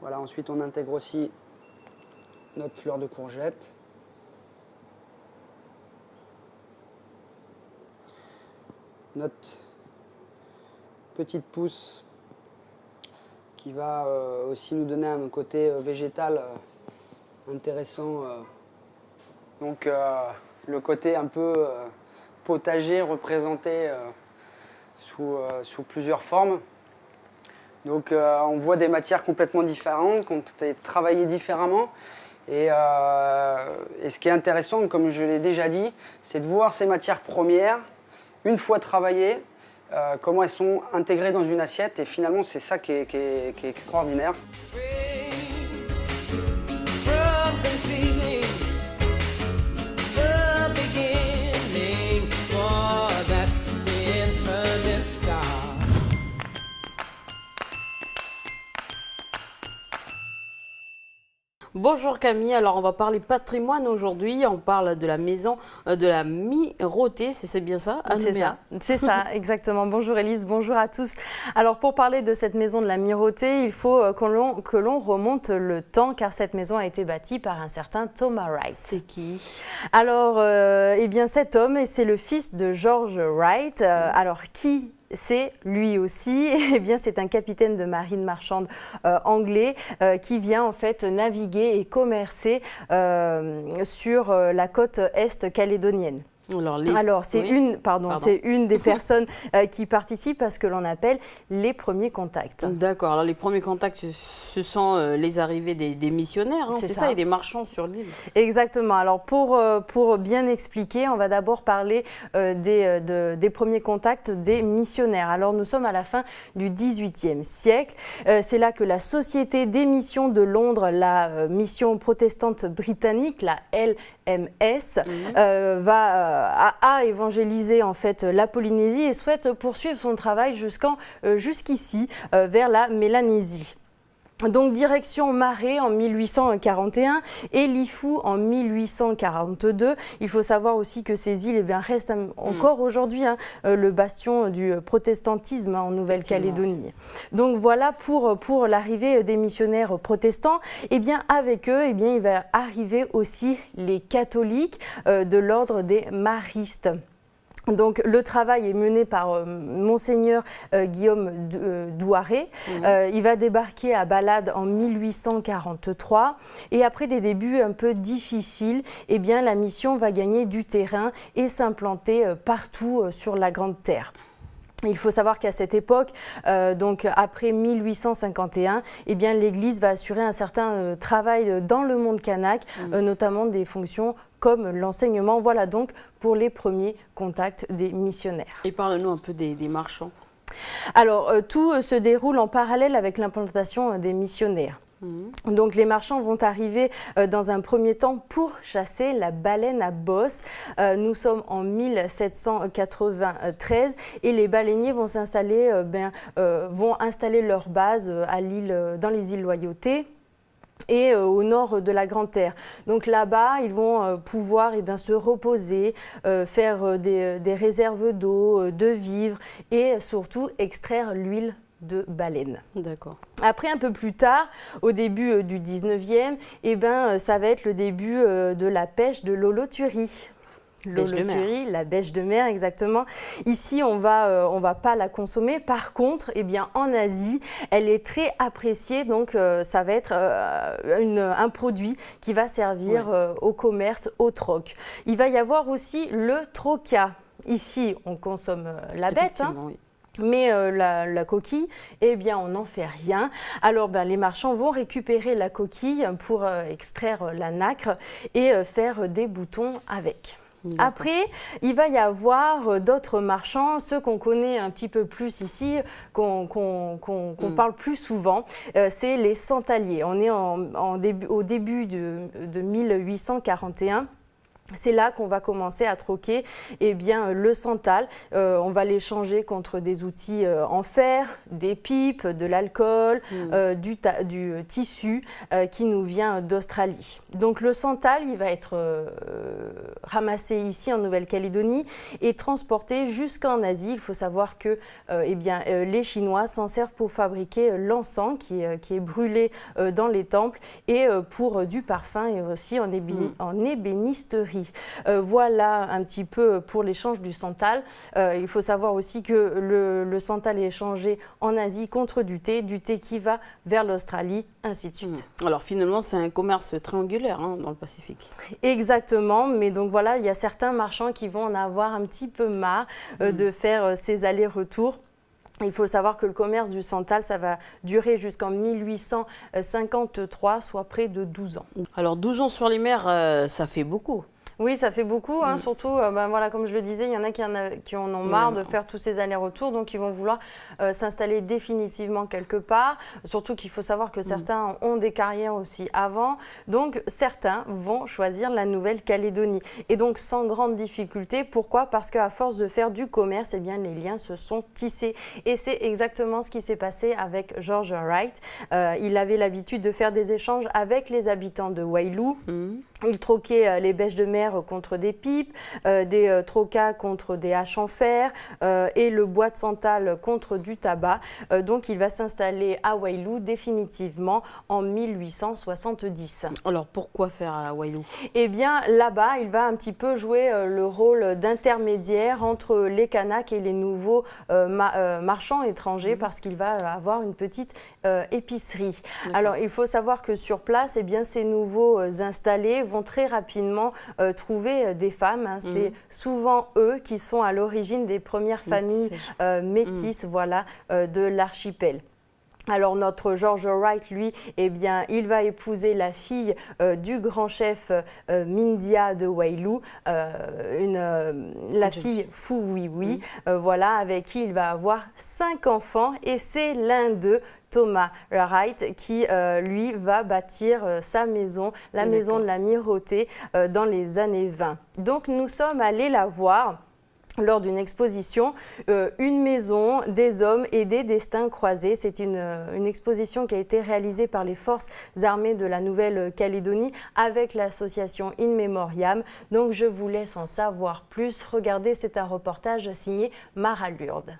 Voilà, ensuite on intègre aussi notre fleur de courgette. Notre petite pousse qui va aussi nous donner un côté végétal intéressant. Donc le côté un peu potager représenté sous plusieurs formes. Donc on voit des matières complètement différentes, qui ont été travaillées différemment. Et ce qui est intéressant, comme je l'ai déjà dit, c'est de voir ces matières premières, une fois travaillées, comment elles sont intégrées dans une assiette. Et finalement, c'est ça qui est extraordinaire. Bonjour Camille, alors on va parler patrimoine aujourd'hui, on parle de la maison de la Mirotée, c'est bien ça? C'est ça, exactement. Bonjour Élise, bonjour à tous. Alors pour parler de cette maison de la Mirotée, il faut que l'on remonte le temps car cette maison a été bâtie par un certain Thomas Wright. C'est qui? Alors, eh bien cet homme, c'est le fils de George Wright. Alors qui c'est lui aussi, eh bien c'est un capitaine de marine marchande anglais qui vient en fait naviguer et commercer sur la côte est calédonienne. Alors c'est une des personnes qui participent à ce que l'on appelle les premiers contacts. D'accord, alors les premiers contacts, ce sont les arrivées des missionnaires, hein, c'est ça, et des marchands sur l'île. Exactement, alors pour bien expliquer, on va d'abord parler des premiers contacts des missionnaires. Alors nous sommes à la fin du XVIIIe siècle, c'est là que la Société des missions de Londres, la mission protestante britannique, la LMS, a évangélisé en fait la Polynésie et souhaite poursuivre son travail jusqu'ici vers la Mélanésie. Donc direction Maré en 1841 et Lifou en 1842. Il faut savoir aussi que ces îles restent encore aujourd'hui le bastion du protestantisme en Nouvelle-Calédonie. Donc voilà pour l'arrivée des missionnaires protestants. Et bien avec eux, il va arriver aussi les catholiques de l'ordre des maristes. Donc le travail est mené par Monseigneur Guillaume Douaré. Il va débarquer à Balade en 1843 et après des débuts un peu difficiles, eh bien la mission va gagner du terrain et s'implanter partout sur la Grande Terre. Il faut savoir qu'à cette époque, donc après 1851, eh bien l'Église va assurer un certain travail dans le monde kanak, notamment des fonctions comme l'enseignement. Voilà donc pour les premiers contacts des missionnaires. Et parle-nous un peu des marchands. Alors, tout se déroule en parallèle avec l'implantation des missionnaires. Donc les marchands vont arriver dans un premier temps pour chasser la baleine à bosse. Nous sommes en 1793 et les baleiniers vont s'installer, vont installer leur base à dans les îles Loyauté et au nord de la Grande Terre. Donc là-bas, ils vont pouvoir se reposer, faire des réserves d'eau, de vivres et surtout extraire l'huile de baleine. D'accord. Après, un peu plus tard, au début du 19e, ça va être le début de la pêche de l'holoturie. L'holoturie, la bêche de mer, exactement. Ici, on va pas la consommer. Par contre, en Asie, elle est très appréciée. Donc, ça va être un produit qui va servir au commerce, au troc. Il va y avoir aussi le troca. Ici, on consomme la bête. Oui. Mais la coquille, on n'en fait rien. Alors les marchands vont récupérer la coquille pour extraire la nacre et faire des boutons avec. Après, il va y avoir d'autres marchands, ceux qu'on connaît un petit peu plus ici, qu'on parle plus souvent, c'est les santaliers. On est au début de 1841. C'est là qu'on va commencer à troquer le santal. On va l'échanger contre des outils en fer, des pipes, de l'alcool, du tissu qui nous vient d'Australie. Donc le santal, il va être ramassé ici en Nouvelle-Calédonie et transporté jusqu'en Asie. Il faut savoir que les Chinois s'en servent pour fabriquer l'encens qui est brûlé dans les temples et pour du parfum et aussi en ébénisterie. Voilà un petit peu pour l'échange du santal. Il faut savoir aussi que le santal est échangé en Asie contre du thé qui va vers l'Australie, ainsi de suite. Alors finalement, c'est un commerce triangulaire dans le Pacifique. Exactement, mais donc voilà, il y a certains marchands qui vont en avoir un petit peu marre de faire ces allers-retours. Il faut savoir que le commerce du santal, ça va durer jusqu'en 1853, soit près de 12 ans. Alors 12 ans sur les mers, ça fait beaucoup. Oui, ça fait beaucoup, hein, surtout, voilà, comme je le disais, il y en a qui en ont marre de faire tous ces allers-retours, donc ils vont vouloir s'installer définitivement quelque part, surtout qu'il faut savoir que certains ont des carrières aussi avant, donc certains vont choisir la Nouvelle-Calédonie. Et donc sans grande difficulté, pourquoi? Parce qu'à force de faire du commerce, eh bien, les liens se sont tissés. Et c'est exactement ce qui s'est passé avec George Wright. Il avait l'habitude de faire des échanges avec les habitants de Waialua. Il troquait les bêches de mer contre des pipes, des trocas contre des haches en fer et le bois de santal contre du tabac. Donc il va s'installer à Waialua définitivement en 1870. Alors pourquoi faire à Waialua? Eh bien là-bas, il va un petit peu jouer le rôle d'intermédiaire entre les Kanaks et les nouveaux marchands étrangers parce qu'il va avoir une petite épicerie. Alors il faut savoir que sur place, eh bien, ces nouveaux installés vont très rapidement trouver des femmes. Hein. C'est souvent eux qui sont à l'origine des premières familles métisses voilà, de l'archipel. Alors notre George Wright, lui, eh bien, il va épouser la fille du grand chef Mindia de Waialua, la fille Fuwiwi, voilà, avec qui il va avoir 5 enfants et c'est l'un d'eux, Thomas Wright, qui lui va bâtir sa maison, la maison de l'Amirauté, dans les années 20. Donc nous sommes allés la voir lors d'une exposition, une maison, des hommes et des destins croisés. C'est une exposition qui a été réalisée par les forces armées de la Nouvelle-Calédonie avec l'association In Memoriam. Donc je vous laisse en savoir plus. Regardez, c'est un reportage signé Mara Lourde.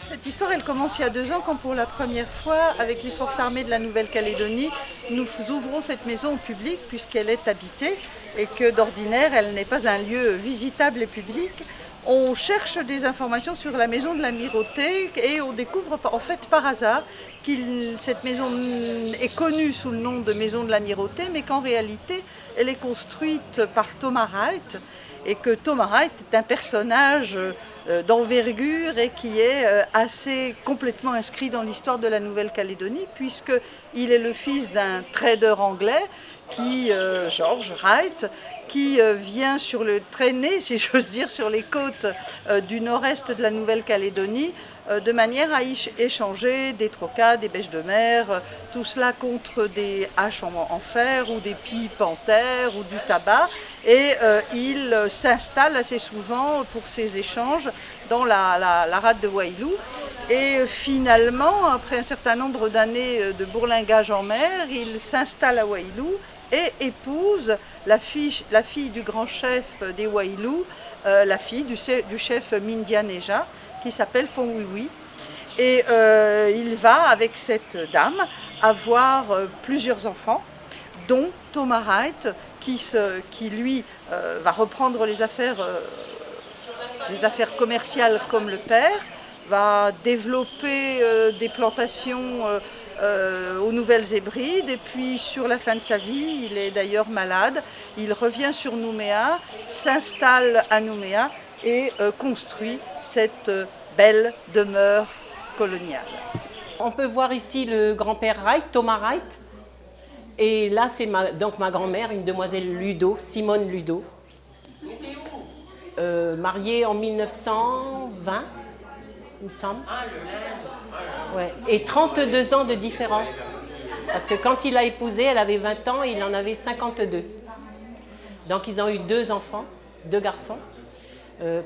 Cette histoire, elle commence il y a 2 ans quand pour la première fois, avec les forces armées de la Nouvelle-Calédonie, nous ouvrons cette maison au public puisqu'elle est habitée et que d'ordinaire, elle n'est pas un lieu visitable et public. On cherche des informations sur la maison de l'Amirauté et on découvre en fait par hasard que cette maison est connue sous le nom de maison de l'Amirauté, mais qu'en réalité, elle est construite par Thomas Wright et que Thomas Wright est un personnage d'envergure et qui est assez complètement inscrit dans l'histoire de la Nouvelle-Calédonie puisqu'il est le fils d'un trader anglais qui, George Wright, qui vient traîner, si j'ose dire, sur les côtes du nord-est de la Nouvelle-Calédonie de manière à y échanger des trocas, des bêches de mer, tout cela contre des haches en fer ou des pipes en terre ou du tabac. Et il s'installe assez souvent pour ces échanges dans la rade de Waialua. Et finalement, après un certain nombre d'années de bourlingage en mer, il s'installe à Waialua et épouse la fille du grand chef des Waialua, la fille du chef Mindia Neja, qui s'appelle Fuwiwi. Et il va, avec cette dame, avoir plusieurs enfants, dont Thomas Wright, qui lui va reprendre les affaires commerciales comme le père, va développer des plantations aux Nouvelles-Hébrides et puis sur la fin de sa vie, il est d'ailleurs malade, il revient sur Nouméa, s'installe à Nouméa et construit cette belle demeure coloniale. On peut voir ici le grand-père Wright, Thomas Wright, et là c'est donc ma grand-mère, une demoiselle Ludo, Simone Ludo, mariée en 1920, il me semble. Ouais. Et 32 ans de différence. Parce que quand il l'a épousée, elle avait 20 ans et il en avait 52. Donc ils ont eu 2 enfants, 2 garçons.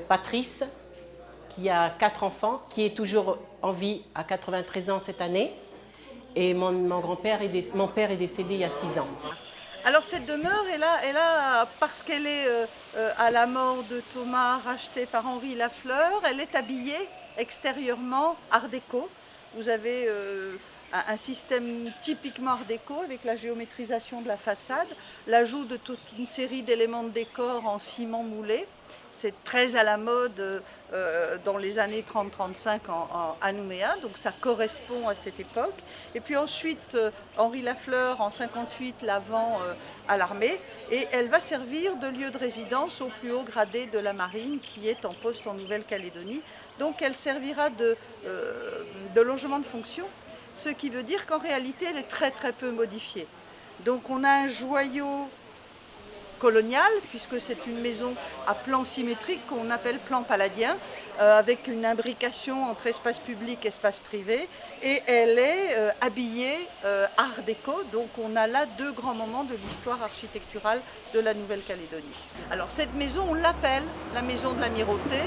Patrice, qui a 4 enfants, qui est toujours en vie à 93 ans cette année. Et mon père est décédé il y a 6 ans. Alors cette demeure est là parce qu'elle est à la mort de Thomas, rachetée par Henri Lafleur. Elle est habillée extérieurement art déco. Vous avez un système typiquement art déco avec la géométrisation de la façade, l'ajout de toute une série d'éléments de décor en ciment moulé c'est très à la mode dans les années 30-35 à Nouméa, donc ça correspond à cette époque. Et puis ensuite, Henri Lafleur, en 58, la vend à l'armée, et elle va servir de lieu de résidence au plus haut gradé de la marine qui est en poste en Nouvelle-Calédonie. Donc elle servira de logement de fonction, ce qui veut dire qu'en réalité, elle est très très peu modifiée. Donc on a un joyau colonial, puisque c'est une maison à plan symétrique qu'on appelle plan paladien, avec une imbrication entre espace public et espace privé, et elle est habillée art déco, donc on a là deux grands moments de l'histoire architecturale de la Nouvelle-Calédonie. Alors cette maison, on l'appelle la maison de l'Amirauté,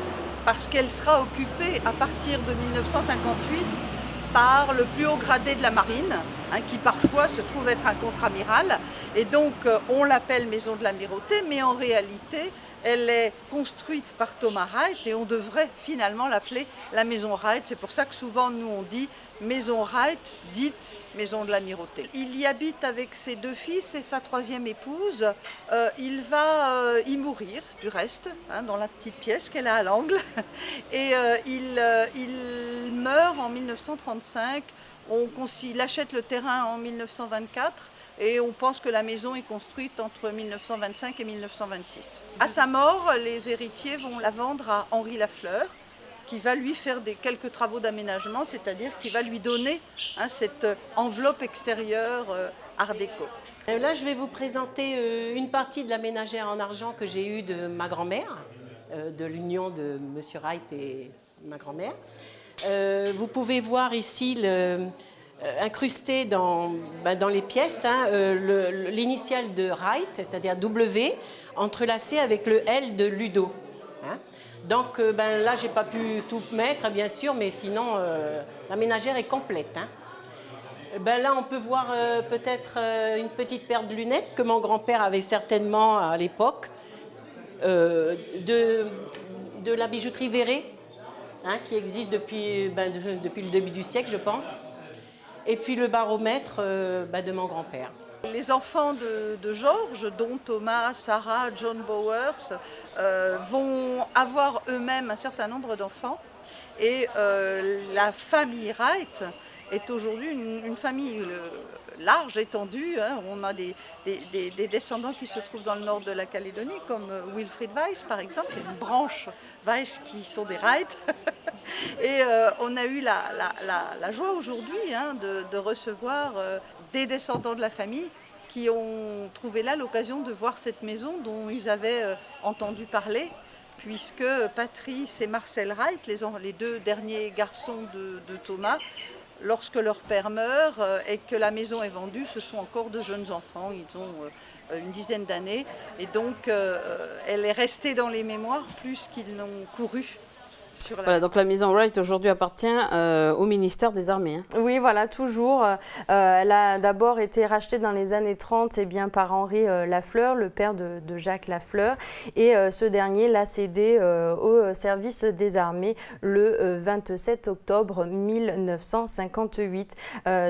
parce qu'elle sera occupée à partir de 1958 par le plus haut gradé de la marine, qui parfois se trouve être un contre-amiral. Et donc on l'appelle maison de l'Amirauté, mais en réalité elle est construite par Thomas Wright et on devrait finalement l'appeler la maison Wright. C'est pour ça que souvent nous on dit maison Wright, dite maison de l'Amirauté. Il y habite avec ses deux fils et sa troisième épouse. Il va y mourir du reste, dans la petite pièce qu'elle a à l'angle. Et il meurt en 1935. Il achète le terrain en 1924 et on pense que la maison est construite entre 1925 et 1926. À sa mort, les héritiers vont la vendre à Henri Lafleur, qui va lui faire quelques travaux d'aménagement, c'est-à-dire qui va lui donner cette enveloppe extérieure art déco. Là, je vais vous présenter une partie de la ménagère en argent que j'ai eue de ma grand-mère, de l'union de M. Wright et ma grand-mère. Vous pouvez voir ici incrusté dans les pièces l'initiale de Wright, c'est-à-dire W, entrelacé avec le L de Ludo. Donc là, j'ai pas pu tout mettre, bien sûr, mais sinon, la ménagère est complète. Là, on peut voir peut-être une petite paire de lunettes que mon grand-père avait certainement à l'époque, de la bijouterie Verré, qui existe depuis le début du siècle, je pense. Et puis le baromètre de mon grand-père. Les enfants de Georges, dont Thomas, Sarah, John Bowers, vont avoir eux-mêmes un certain nombre d'enfants. Et la famille Wright est aujourd'hui une famille large, étendue. On a des descendants qui se trouvent dans le nord de la Calédonie, comme Wilfried Weiss, par exemple. Il y a une branche Weiss qui sont des Wright. Et on a eu la joie aujourd'hui de recevoir des descendants de la famille qui ont trouvé là l'occasion de voir cette maison dont ils avaient entendu parler, puisque Patrice et Marcel Wright, les deux derniers garçons de Thomas, lorsque leur père meurt et que la maison est vendue, ce sont encore de jeunes enfants, ils ont une dizaine d'années, et donc elle est restée dans les mémoires plus qu'ils n'ont couru. Voilà, donc la maison Wright aujourd'hui appartient au ministère des Armées. Oui, voilà, toujours. Elle a d'abord été rachetée dans les années 30 par Henri Lafleur, le père de Jacques Lafleur. Et ce dernier l'a cédée au service des armées le 27 octobre 1958.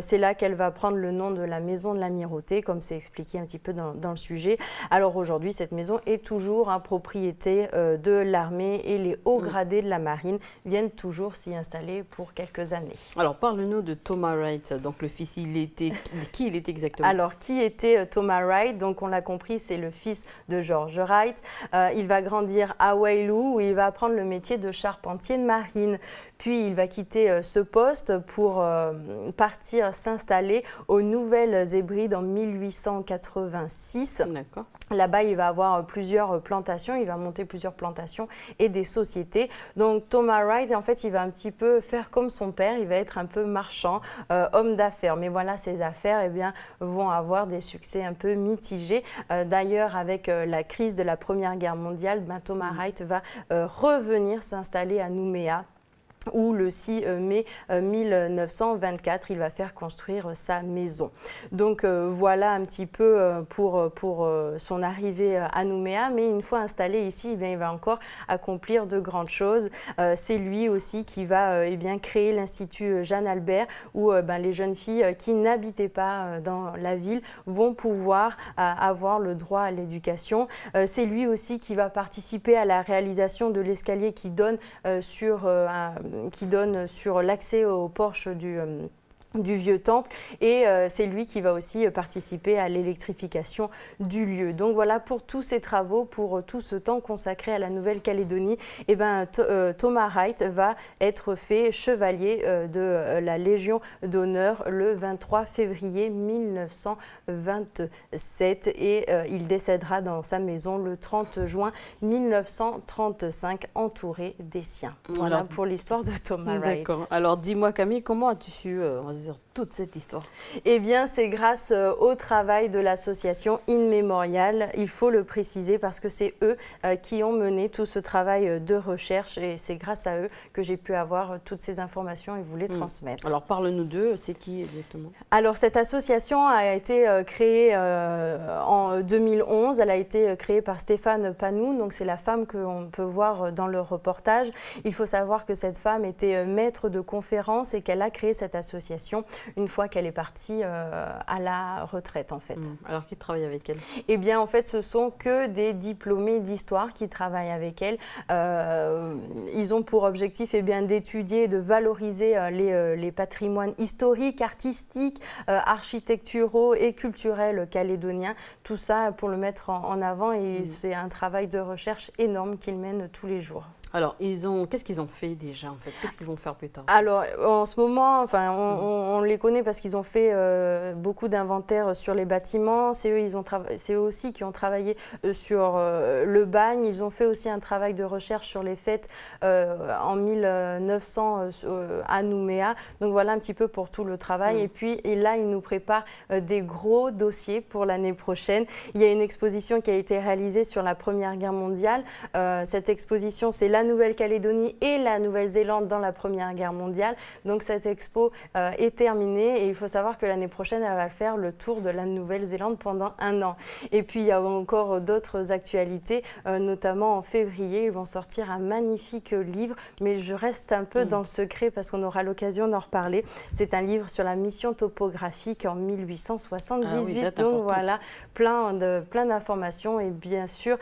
C'est là qu'elle va prendre le nom de la maison de l'Amirauté, comme c'est expliqué un petit peu dans le sujet. Alors aujourd'hui, cette maison est toujours propriété de l'armée et les hauts gradés de la marine viennent toujours s'y installer pour quelques années. Alors, parle-nous de Thomas Wright. Donc, le fils, qui il était exactement? Alors, qui était Thomas Wright? Donc, on l'a compris, c'est le fils de George Wright. Il va grandir à Waialua, où il va apprendre le métier de charpentier de marine. Puis, il va quitter ce poste pour partir s'installer aux Nouvelles-Hébrides en 1886. D'accord. Là-bas, il va avoir plusieurs plantations, il va monter plusieurs plantations et des sociétés. Donc Thomas Wright, en fait, il va un petit peu faire comme son père, il va être un peu marchand, homme d'affaires. Mais voilà, ses affaires vont avoir des succès un peu mitigés. D'ailleurs, avec la crise de la Première Guerre mondiale, Thomas Wright va revenir s'installer à Nouméa. où le 6 mai 1924, il va faire construire sa maison. Donc voilà un petit peu pour son arrivée à Nouméa, mais une fois installé ici, eh bien, il va encore accomplir de grandes choses. C'est lui aussi qui va créer l'Institut Jeanne Albert, où les jeunes filles qui n'habitaient pas dans la ville vont pouvoir avoir le droit à l'éducation. C'est lui aussi qui va participer à la réalisation de l'escalier qui donne sur l'accès au porche du vieux temple, et c'est lui qui va aussi participer à l'électrification du lieu. Donc voilà, pour tous ces travaux, pour tout ce temps consacré à la Nouvelle-Calédonie, Thomas Wright va être fait chevalier de la Légion d'honneur le 23 février 1927 et il décédera dans sa maison le 30 juin 1935 entouré des siens. Voilà pour l'histoire de Thomas Wright. D'accord. Alors dis-moi Camille, comment as-tu su toute cette histoire? Eh bien, c'est grâce au travail de l'association In Memorial, il faut le préciser, parce que c'est eux qui ont mené tout ce travail de recherche et c'est grâce à eux que j'ai pu avoir toutes ces informations et vous les transmettre. Alors, parle-nous d'eux, c'est qui exactement? Alors, cette association a été créée en 2011, elle a été créée par Stéphane Panou, donc c'est la femme qu'on peut voir dans le reportage. Il faut savoir que cette femme était maître de conférences et qu'elle a créé cette association une fois qu'elle est partie à la retraite en fait. Alors qui travaille avec elle? Eh bien en fait ce sont que des diplômés d'histoire qui travaillent avec elle. Ils ont pour objectif d'étudier, de valoriser les patrimoines historiques, artistiques, architecturaux et culturels calédoniens. Tout ça pour le mettre en avant et c'est un travail de recherche énorme qu'ils mènent tous les jours. Alors, qu'est-ce qu'ils ont fait déjà en fait? Qu'est-ce qu'ils vont faire plus tard? Alors, en ce moment, on les connaît parce qu'ils ont fait beaucoup d'inventaires sur les bâtiments. C'est eux aussi qui ont travaillé sur le bagne. Ils ont fait aussi un travail de recherche sur les fêtes en 1900 à Nouméa. Donc voilà un petit peu pour tout le travail. Et puis là, ils nous préparent des gros dossiers pour l'année prochaine. Il y a une exposition qui a été réalisée sur la Première Guerre mondiale. Cette exposition, c'est la Nouvelle-Calédonie et la Nouvelle-Zélande dans la Première Guerre mondiale. Donc cette expo est terminée et il faut savoir que l'année prochaine, elle va faire le tour de la Nouvelle-Zélande pendant 1 an. Et puis il y a encore d'autres actualités, notamment en février, ils vont sortir un magnifique livre, mais je reste un peu dans le secret parce qu'on aura l'occasion d'en reparler. C'est un livre sur la mission topographique en 1878. Donc voilà, plein d'informations et bien sûr,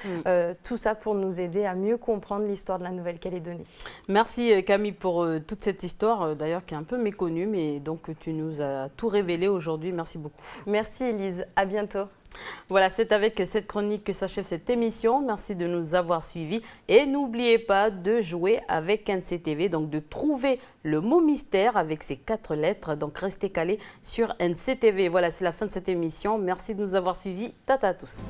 tout ça pour nous aider à mieux comprendre l'histoire de la Nouvelle-Calédonie. Merci Camille pour toute cette histoire, d'ailleurs qui est un peu méconnue, mais donc tu nous as tout révélé aujourd'hui. Merci beaucoup. Merci Elise, à bientôt. Voilà, c'est avec cette chronique que s'achève cette émission. Merci de nous avoir suivis et n'oubliez pas de jouer avec NCTV, donc de trouver le mot mystère avec ces 4 lettres. Donc restez calés sur NCTV. Voilà, c'est la fin de cette émission. Merci de nous avoir suivis. Tata à tous.